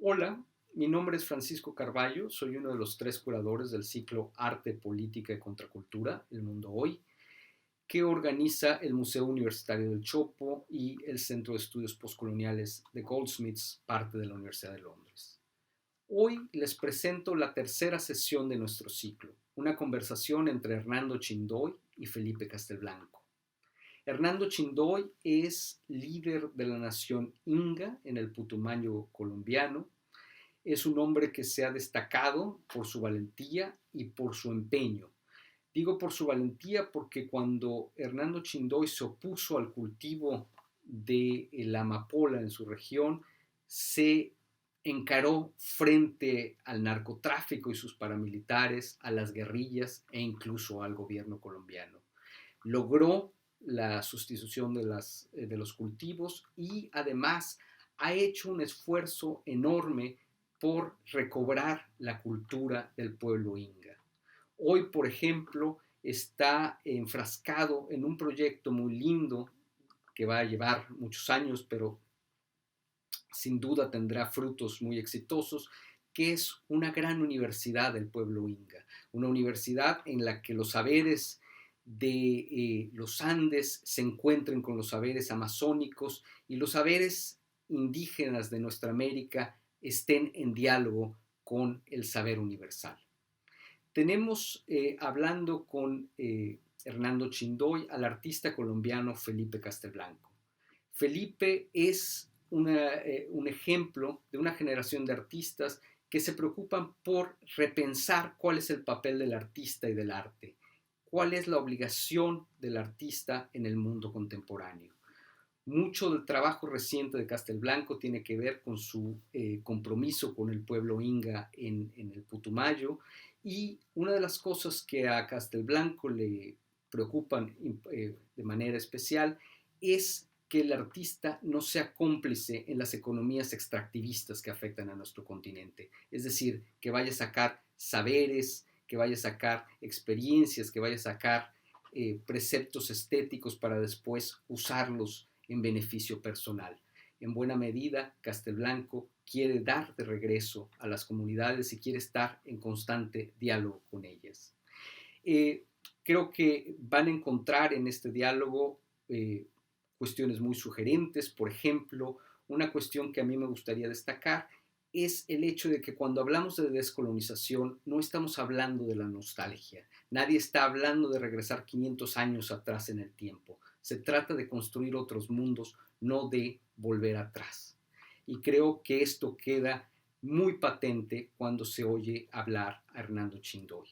Hola, mi nombre es Francisco Carballo, soy uno de los tres curadores del ciclo Arte, Política y Contracultura, El Mundo Hoy, que organiza el Museo Universitario del Chopo y el Centro de Estudios Postcoloniales de Goldsmiths, parte de la Universidad de Londres. Hoy les presento la tercera sesión de nuestro ciclo, una conversación entre Hernando Chindoy y Felipe Castelblanco. Hernando Chindoy es líder de la nación Inga en el Putumayo colombiano. Es un hombre que se ha destacado por su valentía y por su empeño. Digo por su valentía porque cuando Hernando Chindoy se opuso al cultivo de la amapola en su región, se encaró frente al narcotráfico y sus paramilitares, a las guerrillas e incluso al gobierno colombiano. Logró la sustitución de los cultivos y además ha hecho un esfuerzo enorme por recobrar la cultura del pueblo inga. Hoy, por ejemplo, está enfrascado en un proyecto muy lindo que va a llevar muchos años, pero sin duda tendrá frutos muy exitosos, que es una gran universidad del pueblo inga, una universidad en la que los saberes de los Andes se encuentren con los saberes amazónicos y los saberes indígenas de nuestra América estén en diálogo con el saber universal. Tenemos hablando con Hernando Chindoy al artista colombiano Felipe Castelblanco. Felipe es un ejemplo de una generación de artistas que se preocupan por repensar cuál es el papel del artista y del arte, cuál es la obligación del artista en el mundo contemporáneo. Mucho del trabajo reciente de Castelblanco tiene que ver con su compromiso con el pueblo inga en el Putumayo, y una de las cosas que a Castelblanco le preocupan de manera especial es que el artista no sea cómplice en las economías extractivistas que afectan a nuestro continente. Es decir, que vaya a sacar saberes, que vaya a sacar experiencias, que vaya a sacar preceptos estéticos para después usarlos en beneficio personal. En buena medida, Castelblanco quiere dar de regreso a las comunidades y quiere estar en constante diálogo con ellas. Eh, Creo que van a encontrar en este diálogo cuestiones muy sugerentes. Por ejemplo, una cuestión que a mí me gustaría destacar es el hecho de que cuando hablamos de descolonización no estamos hablando de la nostalgia. Nadie está hablando de regresar 500 años atrás en el tiempo. Se trata de construir otros mundos, no de volver atrás. Y creo que esto queda muy patente cuando se oye hablar a Hernando Chindoy.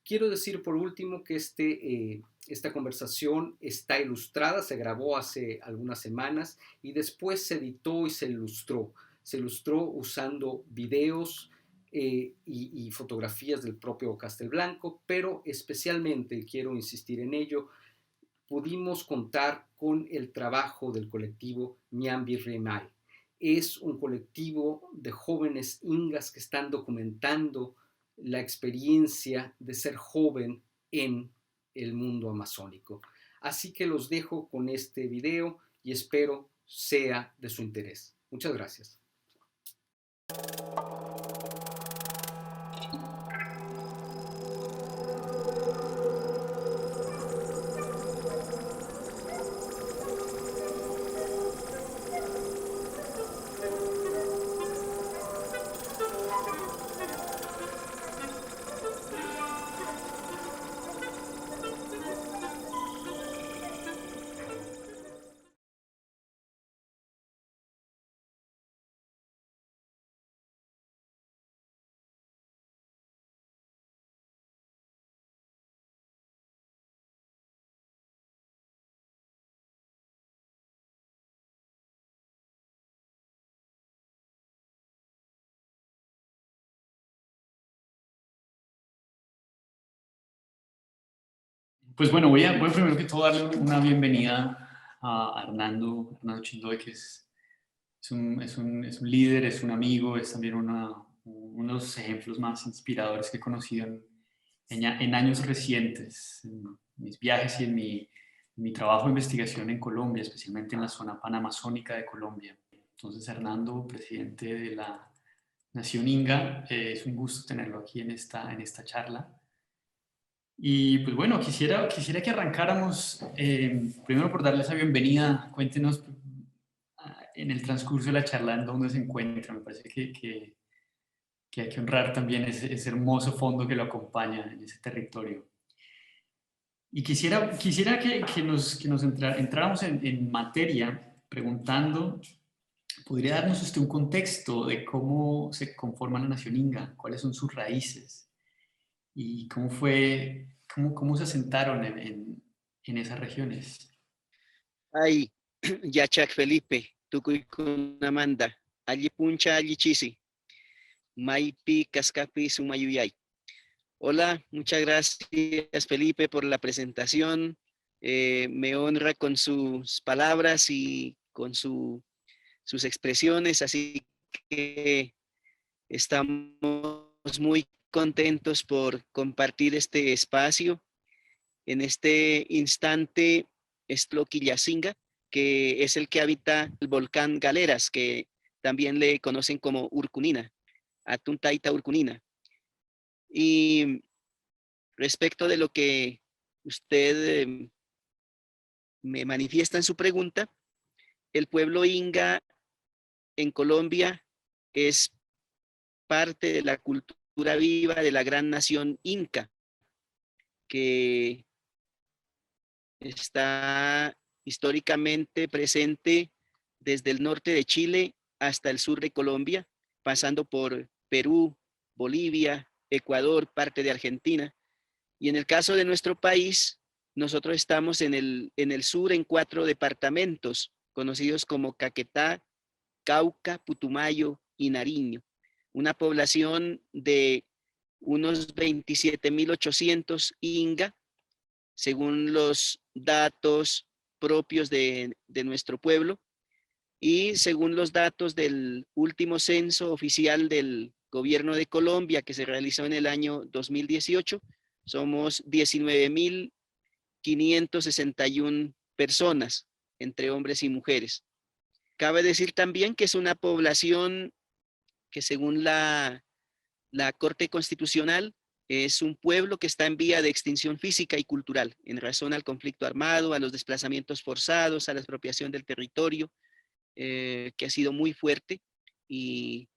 Quiero decir por último que esta conversación está ilustrada, se grabó hace algunas semanas y después se editó y se ilustró. Se ilustró usando videos y fotografías del propio Castelblanco, pero especialmente, quiero insistir en ello, pudimos contar con el trabajo del colectivo Ñambi Remay. Es un colectivo de jóvenes ingas que están documentando la experiencia de ser joven en el mundo amazónico. Así que los dejo con este video y espero sea de su interés. Muchas gracias. Pues bueno, voy a primero que todo darle una bienvenida a Hernando Chindoy, que es un líder, es un amigo, es también uno de los ejemplos más inspiradores que he conocido en años recientes, en mis viajes y en mi trabajo de investigación en Colombia, especialmente en la zona panamazónica de Colombia. Entonces, Hernando, presidente nación Inga. Es un gusto tenerlo aquí en esta charla. Y pues bueno, quisiera que arrancáramos, primero por darles la bienvenida. Cuéntenos en el transcurso de la charla en dónde se encuentra. Me parece que hay que honrar también ese hermoso fondo que lo acompaña en ese territorio. Y quisiera que nos entráramos en materia preguntando, ¿podría darnos usted un contexto de cómo se conforma la nación Inga? ¿Cuáles son sus raíces? ¿Y cómo se asentaron en esas regiones? Ay, Yachak Felipe, Tukuy Kunamanda, Alli Puncha, Alli Chisi, Maipi, Cascapi, Sumayuyay. Hola, muchas gracias Felipe por la presentación. Me honra con sus palabras y con sus expresiones, así que estamos muy contentos por compartir este espacio. En este instante es Tloquillacinga, que es el que habita el volcán Galeras, que también le conocen como Urcunina, Atuntaita Urcunina. Y respecto de lo que usted me manifiesta en su pregunta, el pueblo Inga en Colombia es parte de la cultura viva de la gran nación Inca, que está históricamente presente desde el norte de Chile hasta el sur de Colombia, pasando por Perú, Bolivia, Ecuador, parte de Argentina. Y en el caso de nuestro país, nosotros estamos en el sur en 4 departamentos, conocidos como Caquetá, Cauca, Putumayo y Nariño. Una población de unos 27.800 Inga, según los datos propios de nuestro pueblo y según los datos del último censo oficial del gobierno de Colombia que se realizó en el año 2018, somos 19.561 personas entre hombres y mujeres. Cabe decir también que es una población que según la Corte Constitucional es un pueblo que está en vía de extinción física y cultural en razón al conflicto armado, a los desplazamientos forzados, a la expropiación del territorio, que ha sido muy fuerte y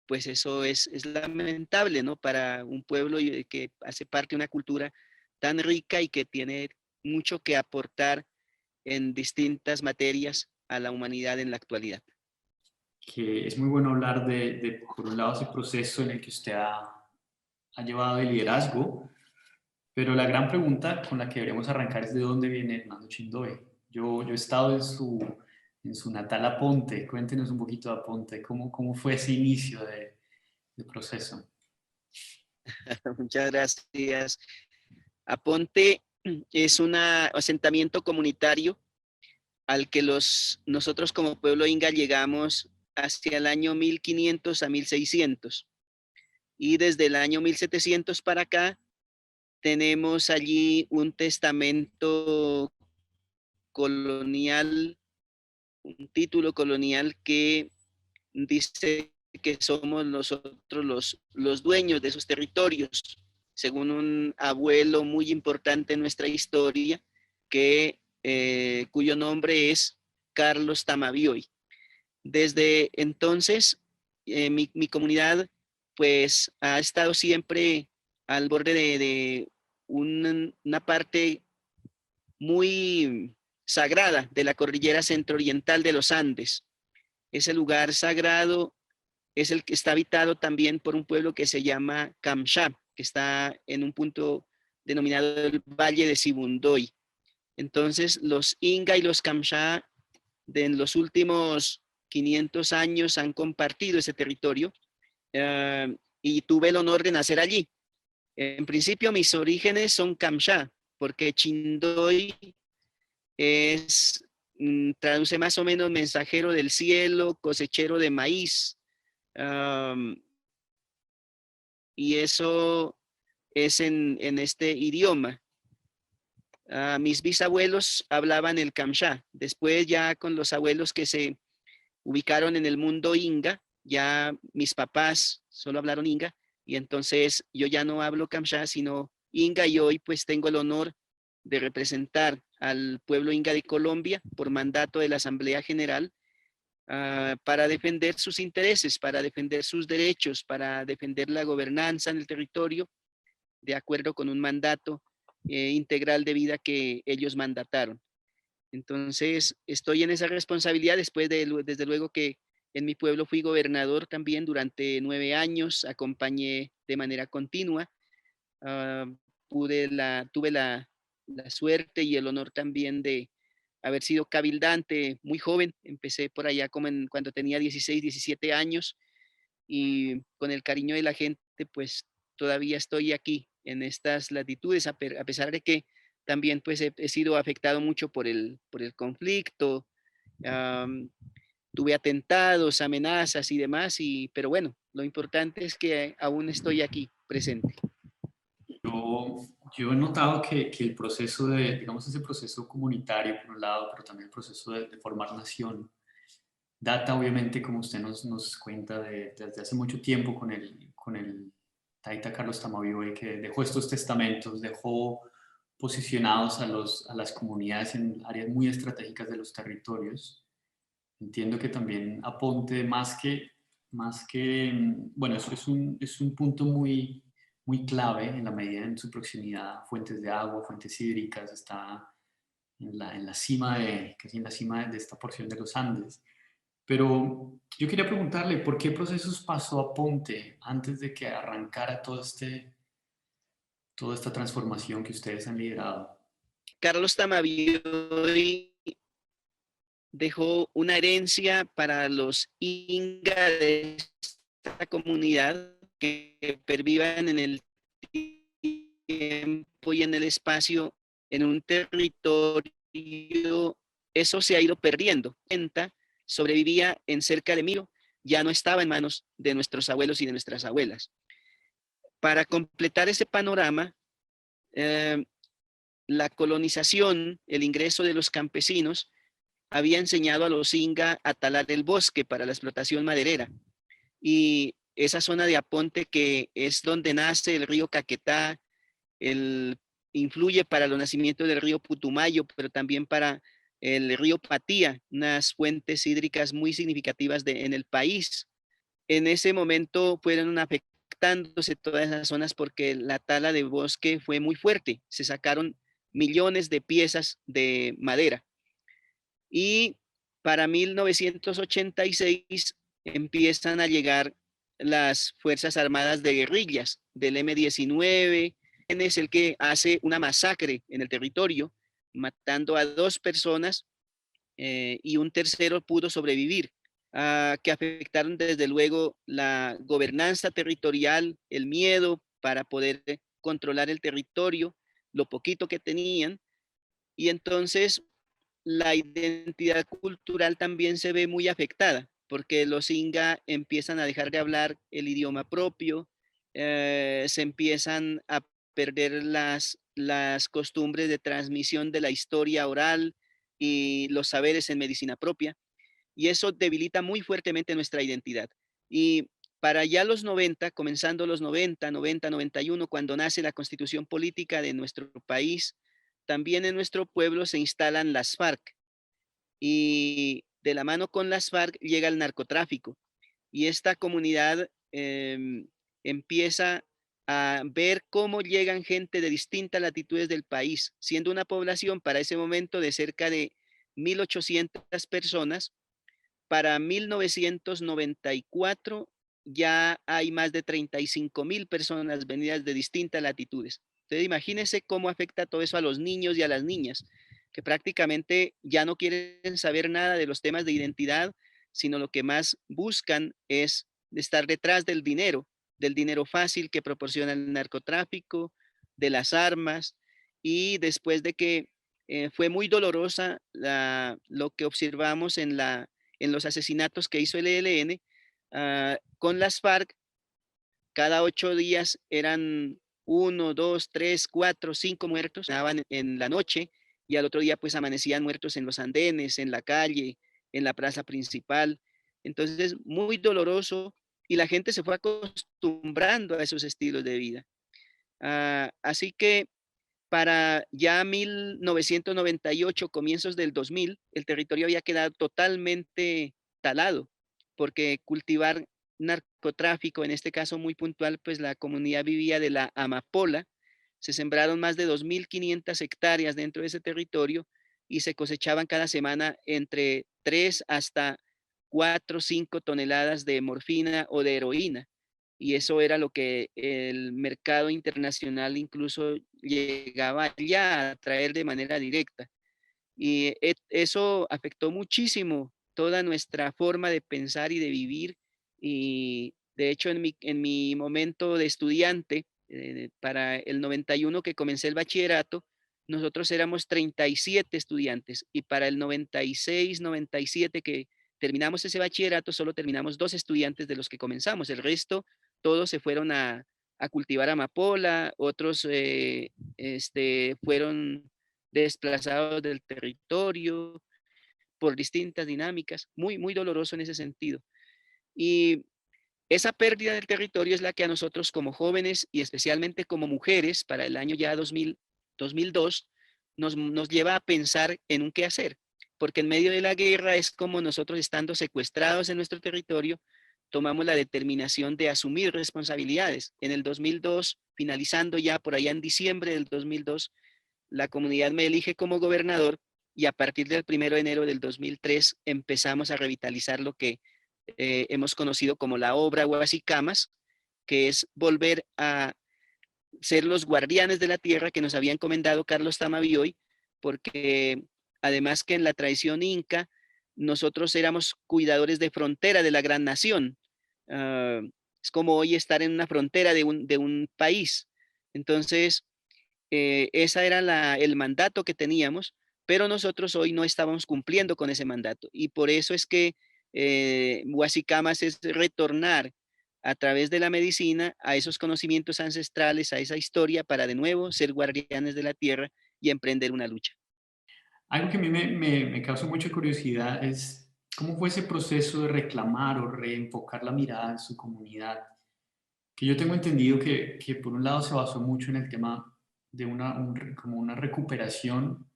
pues eso es lamentable, ¿no? Para un pueblo que hace parte de una cultura tan rica y que tiene mucho que aportar en distintas materias a la humanidad en la actualidad. Que es muy bueno hablar por un lado, ese proceso en el que usted ha llevado de liderazgo, pero la gran pregunta con la que deberíamos arrancar es de dónde viene Hernando Chindoy. Yo he estado en su natal Aponte. Cuéntenos un poquito de Aponte, cómo fue ese inicio de proceso. Muchas gracias. Aponte es un asentamiento comunitario al que nosotros como pueblo Inga llegamos hacia el año 1500 a 1600. Y desde el año 1700 para acá tenemos allí un testamento colonial, un título colonial que dice que somos nosotros los dueños de esos territorios, según un abuelo muy importante en nuestra historia, cuyo nombre es Carlos Tamavioy. Desde entonces, mi comunidad pues ha estado siempre al borde de una parte muy sagrada de la cordillera centro-oriental de los Andes. Ese lugar sagrado es el que está habitado también por un pueblo que se llama Camchá, que está en un punto denominado el Valle de Sibundoy. Entonces, los Inga y los Camchá en los últimos 500 años han compartido ese territorio y tuve el honor de nacer allí. En principio, mis orígenes son Camchá, porque Chindoy traduce más o menos mensajero del cielo, cosechero de maíz. Y eso es en este idioma. Mis bisabuelos hablaban el Camchá. Después ya con los abuelos que se ubicaron en el mundo Inga, ya mis papás solo hablaron Inga, y entonces yo ya no hablo Kamsha, sino Inga, y hoy pues tengo el honor de representar al pueblo Inga de Colombia por mandato de la Asamblea General, para defender sus intereses, para defender sus derechos, para defender la gobernanza en el territorio, de acuerdo con un mandato integral de vida que ellos mandataron. Entonces, estoy en esa responsabilidad desde luego que en mi pueblo fui gobernador también durante 9 años, acompañé de manera continua. ah, Tuve la suerte y el honor también de haber sido cabildante muy joven. Empecé por allá como cuando tenía 16, 17 años, y con el cariño de la gente, pues todavía estoy aquí en estas latitudes, a pesar de que también pues he sido afectado mucho por el conflicto. um, Tuve atentados, amenazas y demás, pero bueno, lo importante es que aún estoy aquí presente. Yo, yo he notado que el proceso digamos, ese proceso comunitario por un lado, pero también el proceso de formar nación, data obviamente, como usted nos cuenta, desde hace mucho tiempo con el Taita Carlos Tamavioy, que dejó estos testamentos, dejó posicionados a las comunidades en áreas muy estratégicas de los territorios. Entiendo que también Aponte, bueno, eso es un punto muy clave en la medida en su proximidad, fuentes de agua, fuentes hídricas, está en la cima casi en la cima de esta porción de los Andes. Pero yo quería preguntarle, ¿por qué procesos pasó Aponte antes de que arrancara toda esta transformación que ustedes han liderado? Carlos Tamavioy dejó una herencia para los Inga de esta comunidad que pervivan en el tiempo y en el espacio, en un territorio. Eso se ha ido perdiendo. Sobrevivía en cerca de Miro, ya no estaba en manos de nuestros abuelos y de nuestras abuelas. Para completar ese panorama, la colonización, el ingreso de los campesinos, había enseñado a los Inga a talar el bosque para la explotación maderera. Y esa zona de Aponte, que es donde nace el río Caquetá, influye para el nacimiento del río Putumayo, pero también para el río Patía, unas fuentes hídricas muy significativas en el país. En ese momento fueron afectándose todas esas zonas porque la tala de bosque fue muy fuerte. Se sacaron millones de piezas de madera. Y para 1986 empiezan a llegar las Fuerzas Armadas de Guerrillas del M-19. Es el que hace una masacre en el territorio, matando a 2 personas, y un tercero pudo sobrevivir, que afectaron desde luego la gobernanza territorial, el miedo para poder controlar el territorio, lo poquito que tenían. Y entonces la identidad cultural también se ve muy afectada, porque los Inga empiezan a dejar de hablar el idioma propio, se empiezan a perder las costumbres de transmisión de la historia oral y los saberes en medicina propia, y eso debilita muy fuertemente nuestra identidad. Y para ya los 90, comenzando los 90, 91, cuando nace la constitución política de nuestro país, también en nuestro pueblo se instalan las FARC, y de la mano con las FARC llega el narcotráfico, y esta comunidad empieza a ver cómo llegan gente de distintas latitudes del país, siendo una población para ese momento de cerca de 1.800 personas. Para 1994 ya hay más de 35.000 personas venidas de distintas latitudes. Entonces imagínense cómo afecta todo eso a los niños y a las niñas, que prácticamente ya no quieren saber nada de los temas de identidad, sino lo que más buscan es estar detrás del dinero fácil que proporciona el narcotráfico, de las armas. Y después de que fue muy dolorosa lo que observamos en los asesinatos que hizo el ELN, con las FARC, cada 8 días eran 1, 2, 3, 4, 5 muertos, en la noche, y al otro día pues amanecían muertos en los andenes, en la calle, en la plaza principal. Entonces, muy doloroso y la gente se fue acostumbrando a esos estilos de vida. Así que para ya 1998, comienzos del 2000, el territorio había quedado totalmente talado, porque cultivar narcotráfico, en este caso muy puntual, pues la comunidad vivía de la amapola. Se sembraron más de 2.500 hectáreas dentro de ese territorio y se cosechaban cada semana entre 3 hasta 4 o 5 toneladas de morfina o de heroína. Y eso era lo que el mercado internacional incluso llegaba ya a traer de manera directa. Y eso afectó muchísimo toda nuestra forma de pensar y de vivir. Y de hecho, en mi momento de estudiante, para el 91 que comencé el bachillerato, nosotros éramos 37 estudiantes y para el 96, 97 que terminamos ese bachillerato, solo terminamos 2 estudiantes de los que comenzamos. El resto, todos se fueron a cultivar amapola, otros fueron desplazados del territorio por distintas dinámicas, muy, muy doloroso en ese sentido. Y esa pérdida del territorio es la que a nosotros como jóvenes y especialmente como mujeres para el año ya 2002 nos lleva a pensar en un qué hacer, porque en medio de la guerra es como nosotros estando secuestrados en nuestro territorio, tomamos la determinación de asumir responsabilidades. En el 2002, finalizando ya por allá en diciembre del 2002, la comunidad me elige como gobernador y a partir del 1 de enero del 2003 empezamos a revitalizar lo que hemos conocido como la obra Huasicamas, que es volver a ser los guardianes de la tierra que nos había encomendado Carlos Tamabioy, porque además que en la tradición inca, nosotros éramos cuidadores de frontera de la gran nación. Uh, es como hoy estar en una frontera de un país. Entonces, ese era el mandato que teníamos, pero nosotros hoy no estábamos cumpliendo con ese mandato. Y por eso es que Huasicamas es retornar a través de la medicina a esos conocimientos ancestrales, a esa historia, para de nuevo ser guardianes de la tierra y emprender una lucha. Algo que a mí me causa mucha curiosidad es cómo fue ese proceso de reclamar o reenfocar la mirada en su comunidad. Que yo tengo entendido que por un lado se basó mucho en el tema de como una recuperación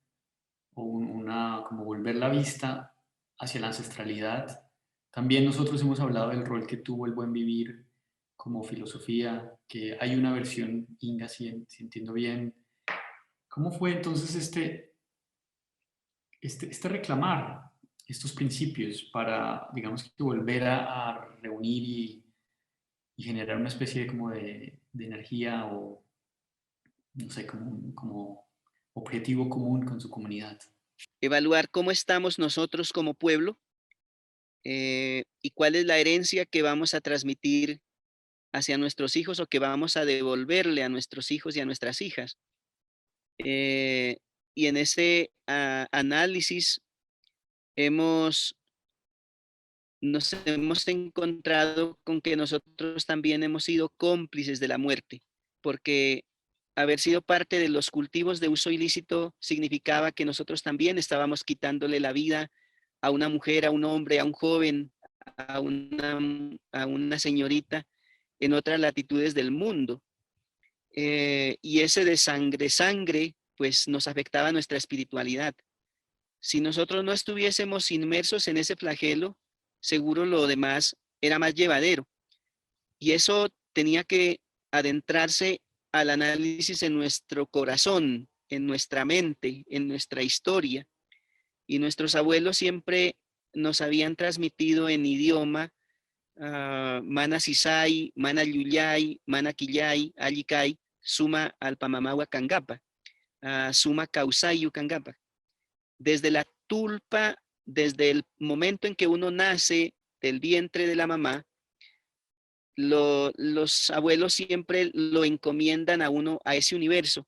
o como volver la vista hacia la ancestralidad. También nosotros hemos hablado del rol que tuvo el buen vivir como filosofía, que hay una versión inga, si entiendo bien. ¿Cómo fue entonces este reclamar estos principios para, digamos, que volver a reunir y generar una especie de, como de energía o, no sé, como objetivo común con su comunidad? Evaluar cómo estamos nosotros como pueblo y cuál es la herencia que vamos a transmitir hacia nuestros hijos o que vamos a devolverle a nuestros hijos y a nuestras hijas. Eh, y en ese análisis hemos, nos hemos encontrado con que nosotros también hemos sido cómplices de la muerte, porque haber sido parte de los cultivos de uso ilícito significaba que nosotros también estábamos quitándole la vida a una mujer, a un hombre, a un joven, a una señorita en otras latitudes del mundo. Y ese de sangre, pues nos afectaba nuestra espiritualidad. Si nosotros no estuviésemos inmersos en ese flagelo, seguro lo demás era más llevadero. Y eso tenía que adentrarse al análisis en nuestro corazón, en nuestra mente, en nuestra historia. Y nuestros abuelos siempre nos habían transmitido en idioma mana sisai, mana yuyay, mana quillay, allicay, suma alpamamagua cangapa, suma causay cangapa. Desde la tulpa, desde el momento en que uno nace del vientre de la mamá, los abuelos siempre lo encomiendan a uno, a ese universo,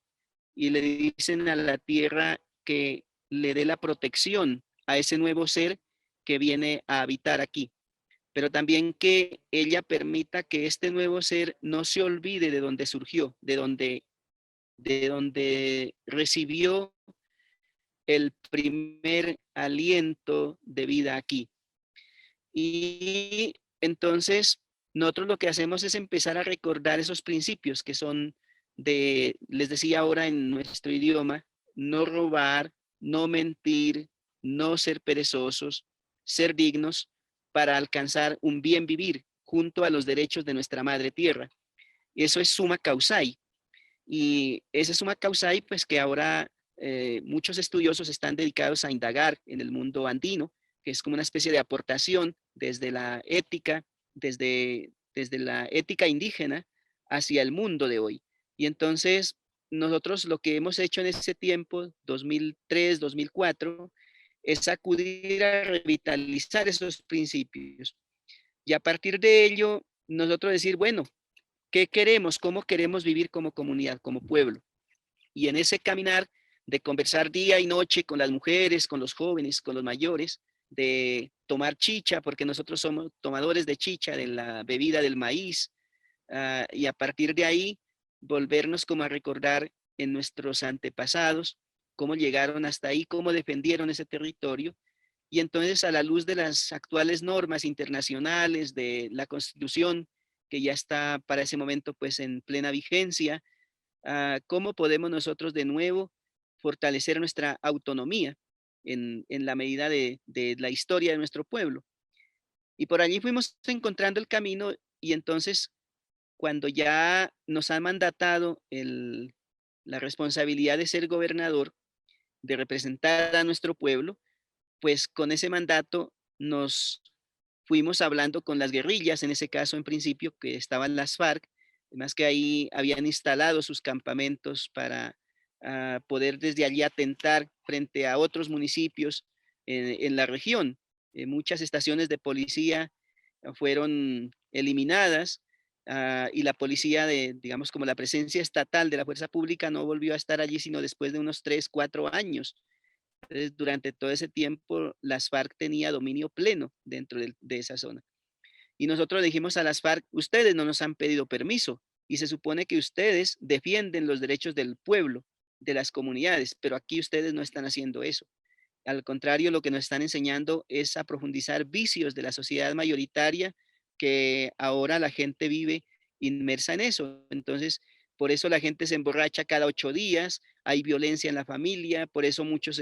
y le dicen a la tierra que le dé la protección a ese nuevo ser que viene a habitar aquí, pero también que ella permita que este nuevo ser no se olvide de donde surgió, de donde recibió el primer aliento de vida aquí. Y entonces nosotros lo que hacemos es empezar a recordar esos principios que son les decía ahora en nuestro idioma, no robar, no mentir, no ser perezosos, ser dignos para alcanzar un bien vivir junto a los derechos de nuestra madre tierra. Eso es summa causai. Y ese summa causai, pues que ahora muchos estudiosos están dedicados a indagar en el mundo andino, que es como una especie de aportación desde la ética, desde la ética indígena hacia el mundo de hoy. Y entonces nosotros lo que hemos hecho en ese tiempo, 2003, 2004, es acudir a revitalizar esos principios. Y a partir de ello, nosotros decir, bueno, ¿qué queremos? ¿Cómo queremos vivir como comunidad, como pueblo? Y en ese caminar de conversar día y noche con las mujeres, con los jóvenes, con los mayores, de tomar chicha, porque nosotros somos tomadores de chicha, de la bebida del maíz, y a partir de ahí volvernos como a recordar en nuestros antepasados, cómo llegaron hasta ahí, cómo defendieron ese territorio. Y entonces a la luz de las actuales normas internacionales, de la Constitución, que ya está para ese momento pues en plena vigencia, cómo podemos nosotros de nuevo fortalecer nuestra autonomía en la medida de la historia de nuestro pueblo. Y por allí fuimos encontrando el camino y entonces cuando ya nos han mandatado la responsabilidad de ser gobernador, de representar a nuestro pueblo, pues con ese mandato nos fuimos hablando con las guerrillas, en ese caso en principio que estaban las FARC, además que ahí habían instalado sus campamentos para poder desde allí atentar frente a otros municipios en la región. Muchas estaciones de policía fueron eliminadas y la policía digamos, como la presencia estatal de la fuerza pública no volvió a estar allí sino después de unos 3, 4 años. Entonces, durante todo ese tiempo, las FARC tenía dominio pleno dentro de esa zona. Y nosotros dijimos a las FARC, ustedes no nos han pedido permiso y se supone que ustedes defienden los derechos del pueblo, de las comunidades, pero aquí ustedes no están haciendo eso. Al contrario, lo que nos están enseñando es a profundizar vicios de la sociedad mayoritaria que ahora la gente vive inmersa en eso. Entonces, por eso la gente se emborracha cada 8 días, hay violencia en la familia, por eso muchos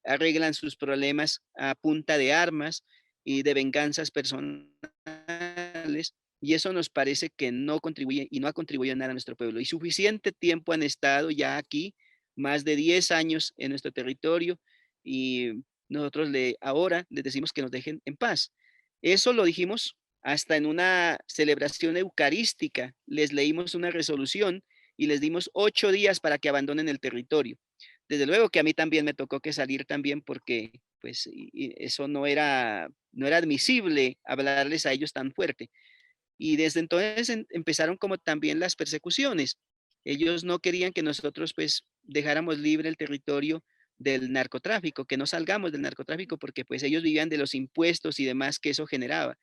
arreglan sus problemas a punta de armas y de venganzas personales. Y eso nos parece que no contribuye y no ha contribuido en nada a nuestro pueblo. Y suficiente tiempo han estado ya aquí, más de 10 años en nuestro territorio, y nosotros ahora les decimos que nos dejen en paz. Eso lo dijimos hasta en una celebración eucarística, les leímos una resolución y les dimos 8 días para que abandonen el territorio. Desde luego que a mí también me tocó que salir también porque pues y eso no era admisible hablarles a ellos tan fuerte. Y desde entonces empezaron como también las persecuciones. Ellos no querían que nosotros pues dejáramos libre el territorio del narcotráfico, que no salgamos del narcotráfico porque pues ellos vivían de los impuestos y demás que eso generaba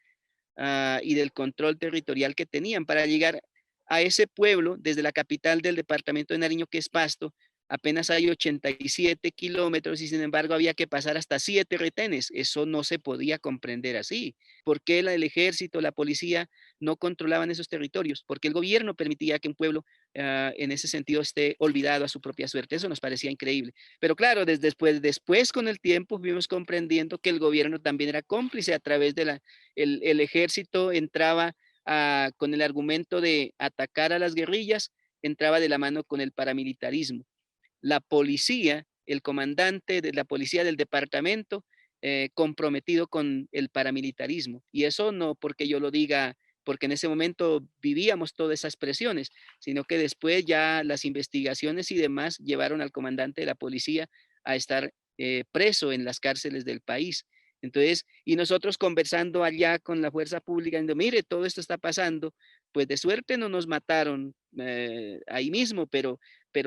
y del control territorial que tenían para llegar a ese pueblo desde la capital del departamento de Nariño, que es Pasto. Apenas hay 87 kilómetros y sin embargo había que pasar hasta 7 retenes. Eso no se podía comprender así. ¿Por qué el ejército, la policía no controlaban esos territorios? Porque el gobierno permitía que un pueblo en ese sentido esté olvidado a su propia suerte. Eso nos parecía increíble. Pero claro, después con el tiempo fuimos comprendiendo que el gobierno también era cómplice a través de el ejército entraba con el argumento de atacar a las guerrillas, entraba de la mano con el paramilitarismo. La policía, el comandante de la policía del departamento, comprometido con el paramilitarismo. Y eso no porque yo lo diga, porque en ese momento vivíamos todas esas presiones, sino que después ya las investigaciones y demás llevaron al comandante de la policía a estar preso en las cárceles del país. Entonces, y nosotros conversando allá con la fuerza pública, diciendo, mire, todo esto está pasando, pues de suerte no nos mataron ahí mismo, pero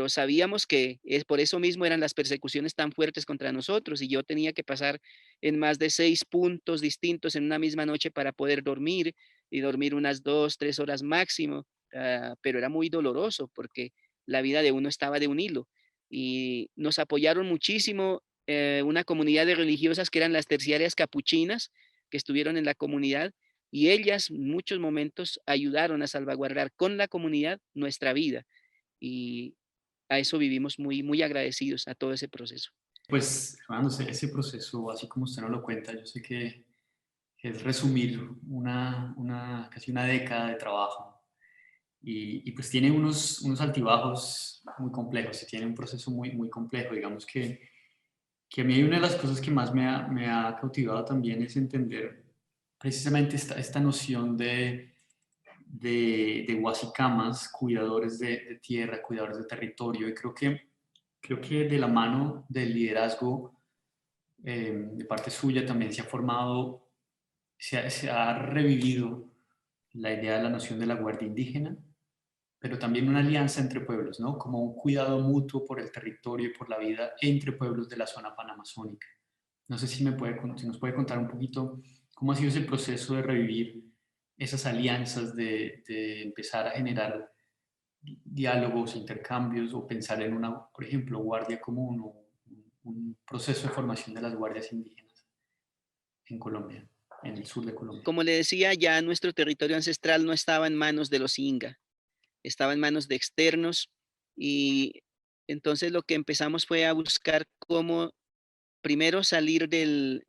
sabíamos que es por eso mismo eran las persecuciones tan fuertes contra nosotros y yo tenía que pasar en más de 6 puntos distintos en una misma noche para poder dormir y dormir unas 2, 3 horas máximo, pero era muy doloroso porque la vida de uno estaba de un hilo y nos apoyaron muchísimo una comunidad de religiosas que eran las terciarias capuchinas, que estuvieron en la comunidad y ellas en muchos momentos ayudaron a salvaguardar con la comunidad nuestra vida y a eso vivimos muy, muy agradecidos a todo ese proceso. Pues, hermano, ese proceso, así como usted nos lo cuenta, yo sé que es resumir casi una década de trabajo y pues tiene unos altibajos muy complejos y tiene un proceso muy, muy complejo. Digamos que a mí una de las cosas que más me ha cautivado también es entender precisamente esta noción de huasicamas, cuidadores de tierra, cuidadores de territorio, y creo que de la mano del liderazgo de parte suya también se ha formado, se ha revivido la idea de la noción de la guardia indígena, pero también una alianza entre pueblos, ¿no? Como un cuidado mutuo por el territorio y por la vida entre pueblos de la zona panamazónica. No sé si, si nos puede contar un poquito cómo ha sido ese proceso de revivir esas alianzas, de empezar a generar diálogos, intercambios o pensar en una, por ejemplo, guardia común o un proceso de formación de las guardias indígenas en Colombia, en el sur de Colombia. Como le decía, ya nuestro territorio ancestral no estaba en manos de los Inga, estaba en manos de externos y entonces lo que empezamos fue a buscar cómo primero salir de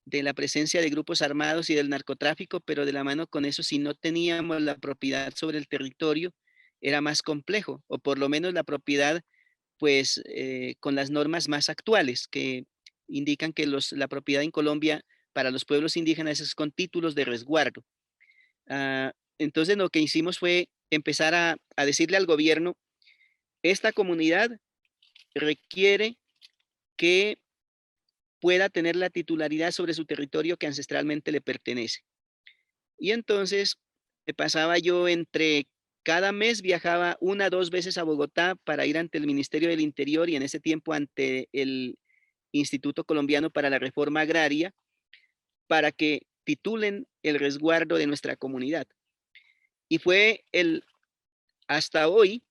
la presencia de grupos armados y del narcotráfico, pero de la mano con eso, si no teníamos la propiedad sobre el territorio, era más complejo, o por lo menos la propiedad, pues, con las normas más actuales, que indican que la propiedad en Colombia para los pueblos indígenas es con títulos de resguardo. Ah, entonces lo que hicimos fue empezar a decirle al gobierno, esta comunidad requiere que pueda tener la titularidad sobre su territorio que ancestralmente le pertenece. Y entonces me pasaba yo entre cada mes viajaba 1 o 2 veces a Bogotá para ir ante el Ministerio del Interior y en ese tiempo ante el Instituto Colombiano para la Reforma Agraria para que titulen el resguardo de nuestra comunidad. Y fue hasta hoy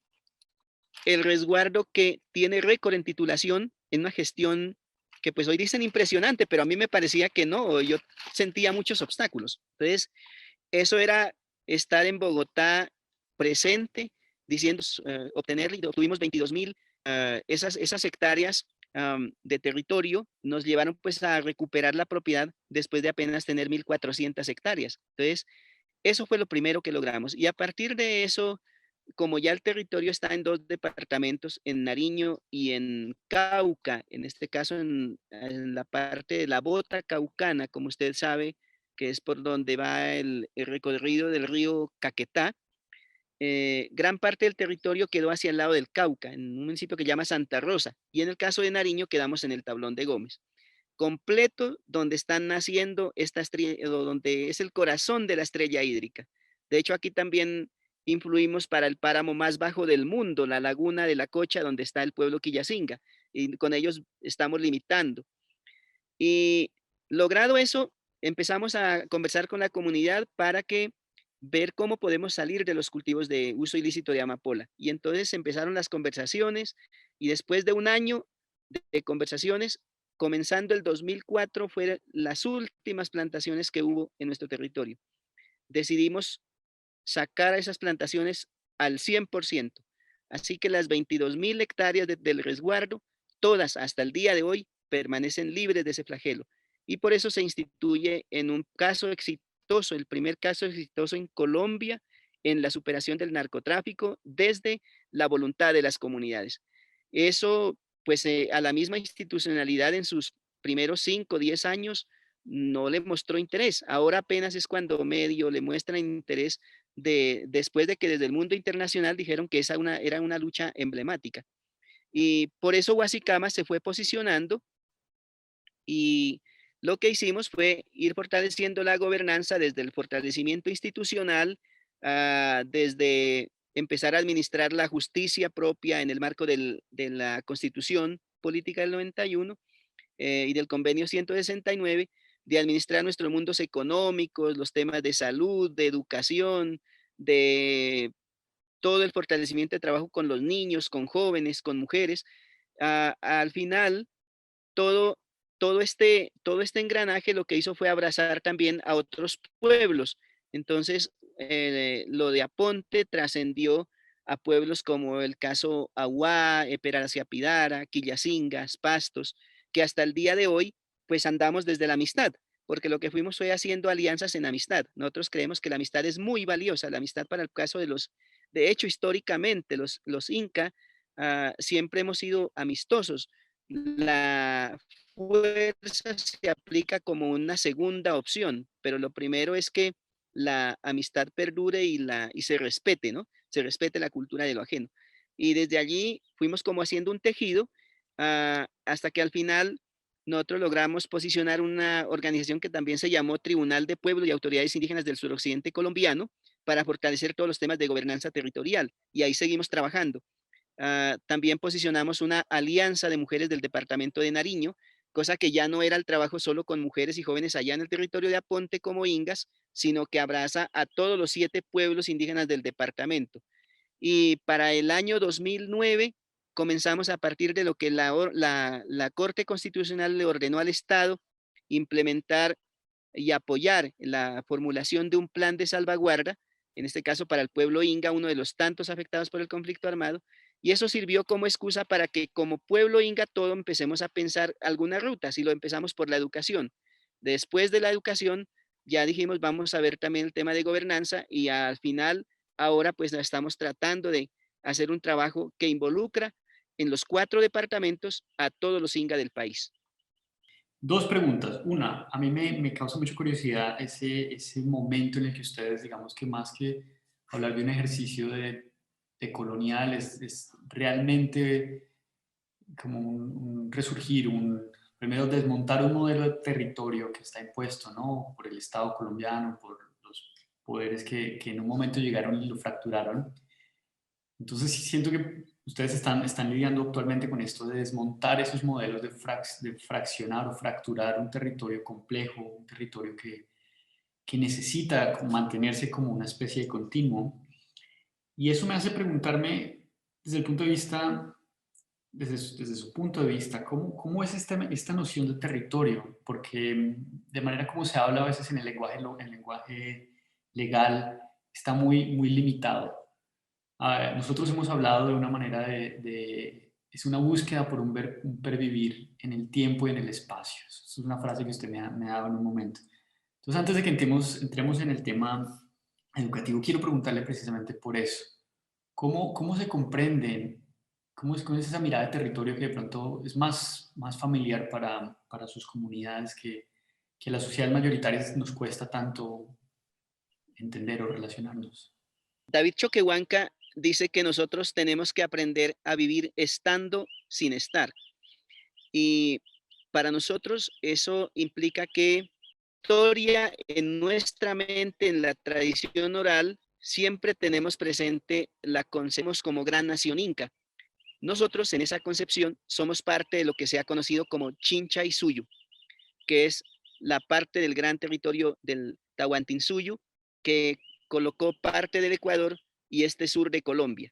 el resguardo que tiene récord en titulación en una gestión que pues hoy dicen impresionante, pero a mí me parecía que no, yo sentía muchos obstáculos. Entonces, eso era estar en Bogotá presente, diciendo, obtener, y obtuvimos 22.000, esas hectáreas de territorio nos llevaron pues a recuperar la propiedad después de apenas tener 1.400 hectáreas. Entonces, eso fue lo primero que logramos. Y a partir de eso, como ya el territorio está en 2 departamentos, en Nariño y en Cauca, en este caso en la parte de la bota caucana, como usted sabe, que es por donde va el recorrido del río Caquetá, gran parte del territorio quedó hacia el lado del Cauca, en un municipio que se llama Santa Rosa, y en el caso de Nariño quedamos en el Tablón de Gómez, completo donde están naciendo esta estrella, donde es el corazón de la estrella hídrica. De hecho, aquí también influimos para el páramo más bajo del mundo, la laguna de la Cocha, donde está el pueblo Quillacinga, y con ellos estamos limitando. Y logrado eso, empezamos a conversar con la comunidad para que ver cómo podemos salir de los cultivos de uso ilícito de amapola. Y entonces empezaron las conversaciones y después de un año de conversaciones, comenzando el 2004, fueron las últimas plantaciones que hubo en nuestro territorio. Decidimos sacar a esas plantaciones al 100%. Así que las 22.000 hectáreas del resguardo, todas hasta el día de hoy, permanecen libres de ese flagelo. Y por eso se instituye en un caso exitoso, el primer caso exitoso en Colombia en la superación del narcotráfico desde la voluntad de las comunidades. Eso, pues a la misma institucionalidad en sus primeros 5 o 10 años no le mostró interés. Ahora apenas es cuando medio le muestran interés después de que desde el mundo internacional dijeron que era una lucha emblemática. Y por eso Huasicama se fue posicionando y lo que hicimos fue ir fortaleciendo la gobernanza desde el fortalecimiento institucional, desde empezar a administrar la justicia propia en el marco de la Constitución Política del 91 y del Convenio 169, de administrar nuestros mundos económicos, los temas de salud, de educación, de todo el fortalecimiento de trabajo con los niños, con jóvenes, con mujeres. Al final, todo todo este engranaje lo que hizo fue abrazar también a otros pueblos. Entonces, lo de Aponte trascendió a pueblos como el caso Aguá, Pidara, Quillacingas, Pastos, que hasta el día de hoy, pues andamos desde la amistad, porque lo que fuimos fue haciendo alianzas en amistad. Nosotros creemos que la amistad es muy valiosa, la amistad para el caso de hecho, históricamente, los Inca siempre hemos sido amistosos. La fuerza se aplica como una segunda opción, pero lo primero es que la amistad perdure y se respete, ¿no? Se respete la cultura de lo ajeno. Y desde allí fuimos como haciendo un tejido hasta que al final nosotros logramos posicionar una organización que también se llamó Tribunal de Pueblos y Autoridades Indígenas del Suroccidente Colombiano para fortalecer todos los temas de gobernanza territorial. Y ahí seguimos trabajando. También posicionamos una alianza de mujeres del departamento de Nariño, cosa que ya no era el trabajo solo con mujeres y jóvenes allá en el territorio de Aponte como Ingas, sino que abraza a todos los 7 pueblos indígenas del departamento. Y para el año 2009 comenzamos a partir de lo que la Corte Constitucional le ordenó al Estado implementar y apoyar la formulación de un plan de salvaguarda, en este caso para el pueblo Inga, uno de los tantos afectados por el conflicto armado, y eso sirvió como excusa para que como pueblo Inga todo empecemos a pensar algunas rutas y lo empezamos por la educación. Después de la educación ya dijimos vamos a ver también el tema de gobernanza y al final ahora pues estamos tratando de hacer un trabajo que involucra en los 4 departamentos a todos los Inga del país. Dos preguntas. Una, a mí me causa mucha curiosidad ese momento en el que ustedes, digamos que más que hablar de un ejercicio de colonial, es realmente como un resurgir, primero desmontar un modelo de territorio que está impuesto, ¿no? Por el Estado colombiano, por los poderes que en un momento llegaron y lo fracturaron. Entonces sí siento que ustedes están lidiando actualmente con esto de desmontar esos modelos de fraccionar o fracturar un territorio complejo, un territorio que necesita mantenerse como una especie de continuo. Y eso me hace preguntarme desde el punto de vista, desde su punto de vista, ¿cómo es esta noción de territorio? Porque de manera como se habla a veces en el lenguaje legal, está muy limitado. Nosotros hemos hablado de una manera es una búsqueda por un pervivir en el tiempo y en el espacio. Esa es una frase que usted me ha dado en un momento. Entonces, antes de que entremos en el tema educativo, quiero preguntarle precisamente por eso. ¿Cómo se comprenden? ¿Cómo es esa mirada de territorio que de pronto es más familiar para sus comunidades que las sociedades mayoritarias nos cuesta tanto entender o relacionarnos? David Choquehuanca dice que nosotros tenemos que aprender a vivir estando sin estar. Y para nosotros eso implica que historia en nuestra mente, en la tradición oral, siempre tenemos presente la concebimos como gran nación inca. Nosotros en esa concepción somos parte de lo que se ha conocido como Chincha y Suyu, que es la parte del gran territorio del Tahuantinsuyo que colocó parte del Ecuador y este sur de Colombia.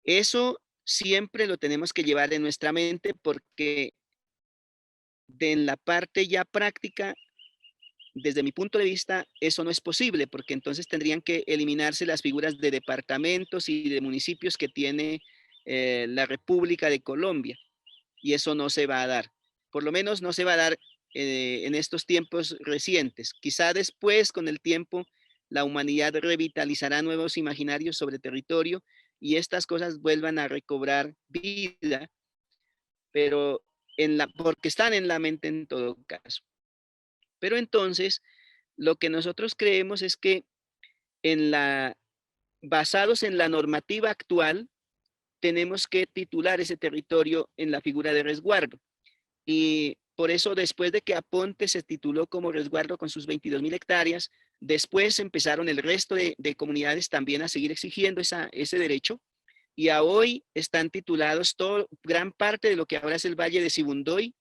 Eso siempre lo tenemos que llevar en nuestra mente porque en la parte ya práctica, desde mi punto de vista, eso no es posible porque entonces tendrían que eliminarse las figuras de departamentos y de municipios que tiene la República de Colombia y eso no se va a dar. Por lo menos no se va a dar en estos tiempos recientes. Quizá después, con el tiempo, la humanidad revitalizará nuevos imaginarios sobre territorio y estas cosas vuelvan a recobrar vida, pero porque están en la mente en todo caso. Pero entonces, lo que nosotros creemos es que basados en la normativa actual, tenemos que titular ese territorio en la figura de resguardo. Y por eso, después de que Aponte se tituló como resguardo con sus 22.000 hectáreas, después empezaron el resto de comunidades también a seguir exigiendo ese derecho. Y a hoy están titulados gran parte de lo que ahora es el Valle de Sibundoy,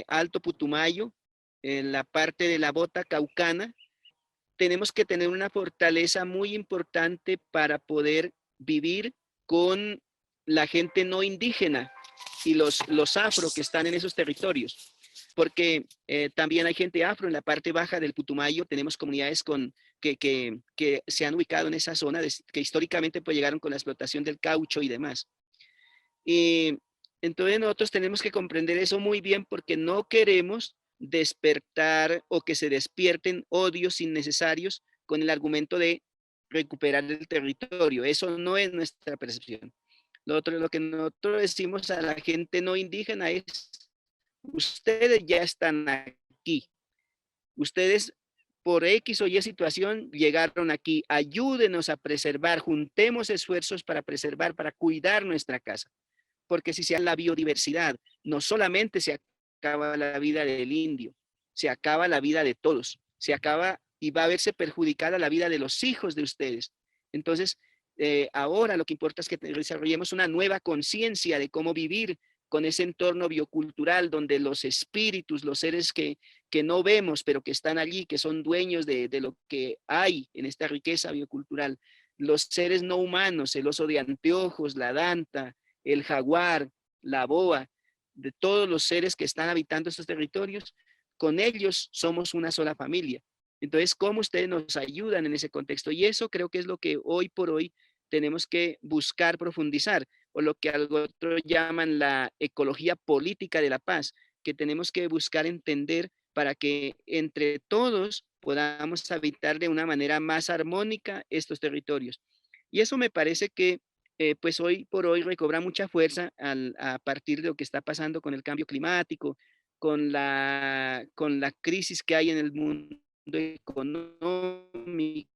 Alto Putumayo, la parte de la Bota Caucana. Tenemos que tener una fortaleza muy importante para poder vivir con la gente no indígena, los afro que están en esos territorios, porque también hay gente afro en la parte baja del Putumayo. Tenemos comunidades que se han ubicado en esa zona, que históricamente pues llegaron con la explotación del caucho y demás. Y entonces nosotros tenemos que comprender eso muy bien, porque no queremos despertar o que se despierten odios innecesarios con el argumento de recuperar el territorio. Eso no es nuestra percepción. Lo que nosotros decimos a la gente no indígena es: ustedes ya están aquí, ustedes por X o Y situación llegaron aquí, ayúdenos a preservar, juntemos esfuerzos para preservar, para cuidar nuestra casa, porque si se da la biodiversidad, no solamente se acaba la vida del indio, se acaba la vida de todos, se acaba y va a verse perjudicada la vida de los hijos de ustedes. Entonces, ahora lo que importa es que desarrollemos una nueva conciencia de cómo vivir con ese entorno biocultural donde los espíritus, los seres que no vemos, pero que están allí, que son dueños de lo que hay en esta riqueza biocultural, los seres no humanos, el oso de anteojos, la danta, el jaguar, la boa, de todos los seres que están habitando estos territorios, con ellos somos una sola familia. Entonces, ¿cómo ustedes nos ayudan en ese contexto? Y eso creo que es lo que hoy por hoy tenemos que buscar profundizar, o lo que otros llaman la ecología política de la paz, que tenemos que buscar entender para que entre todos podamos habitar de una manera más armónica estos territorios. Y eso me parece que pues hoy por hoy recobra mucha fuerza a partir de lo que está pasando con el cambio climático, con la crisis que hay en el mundo económico,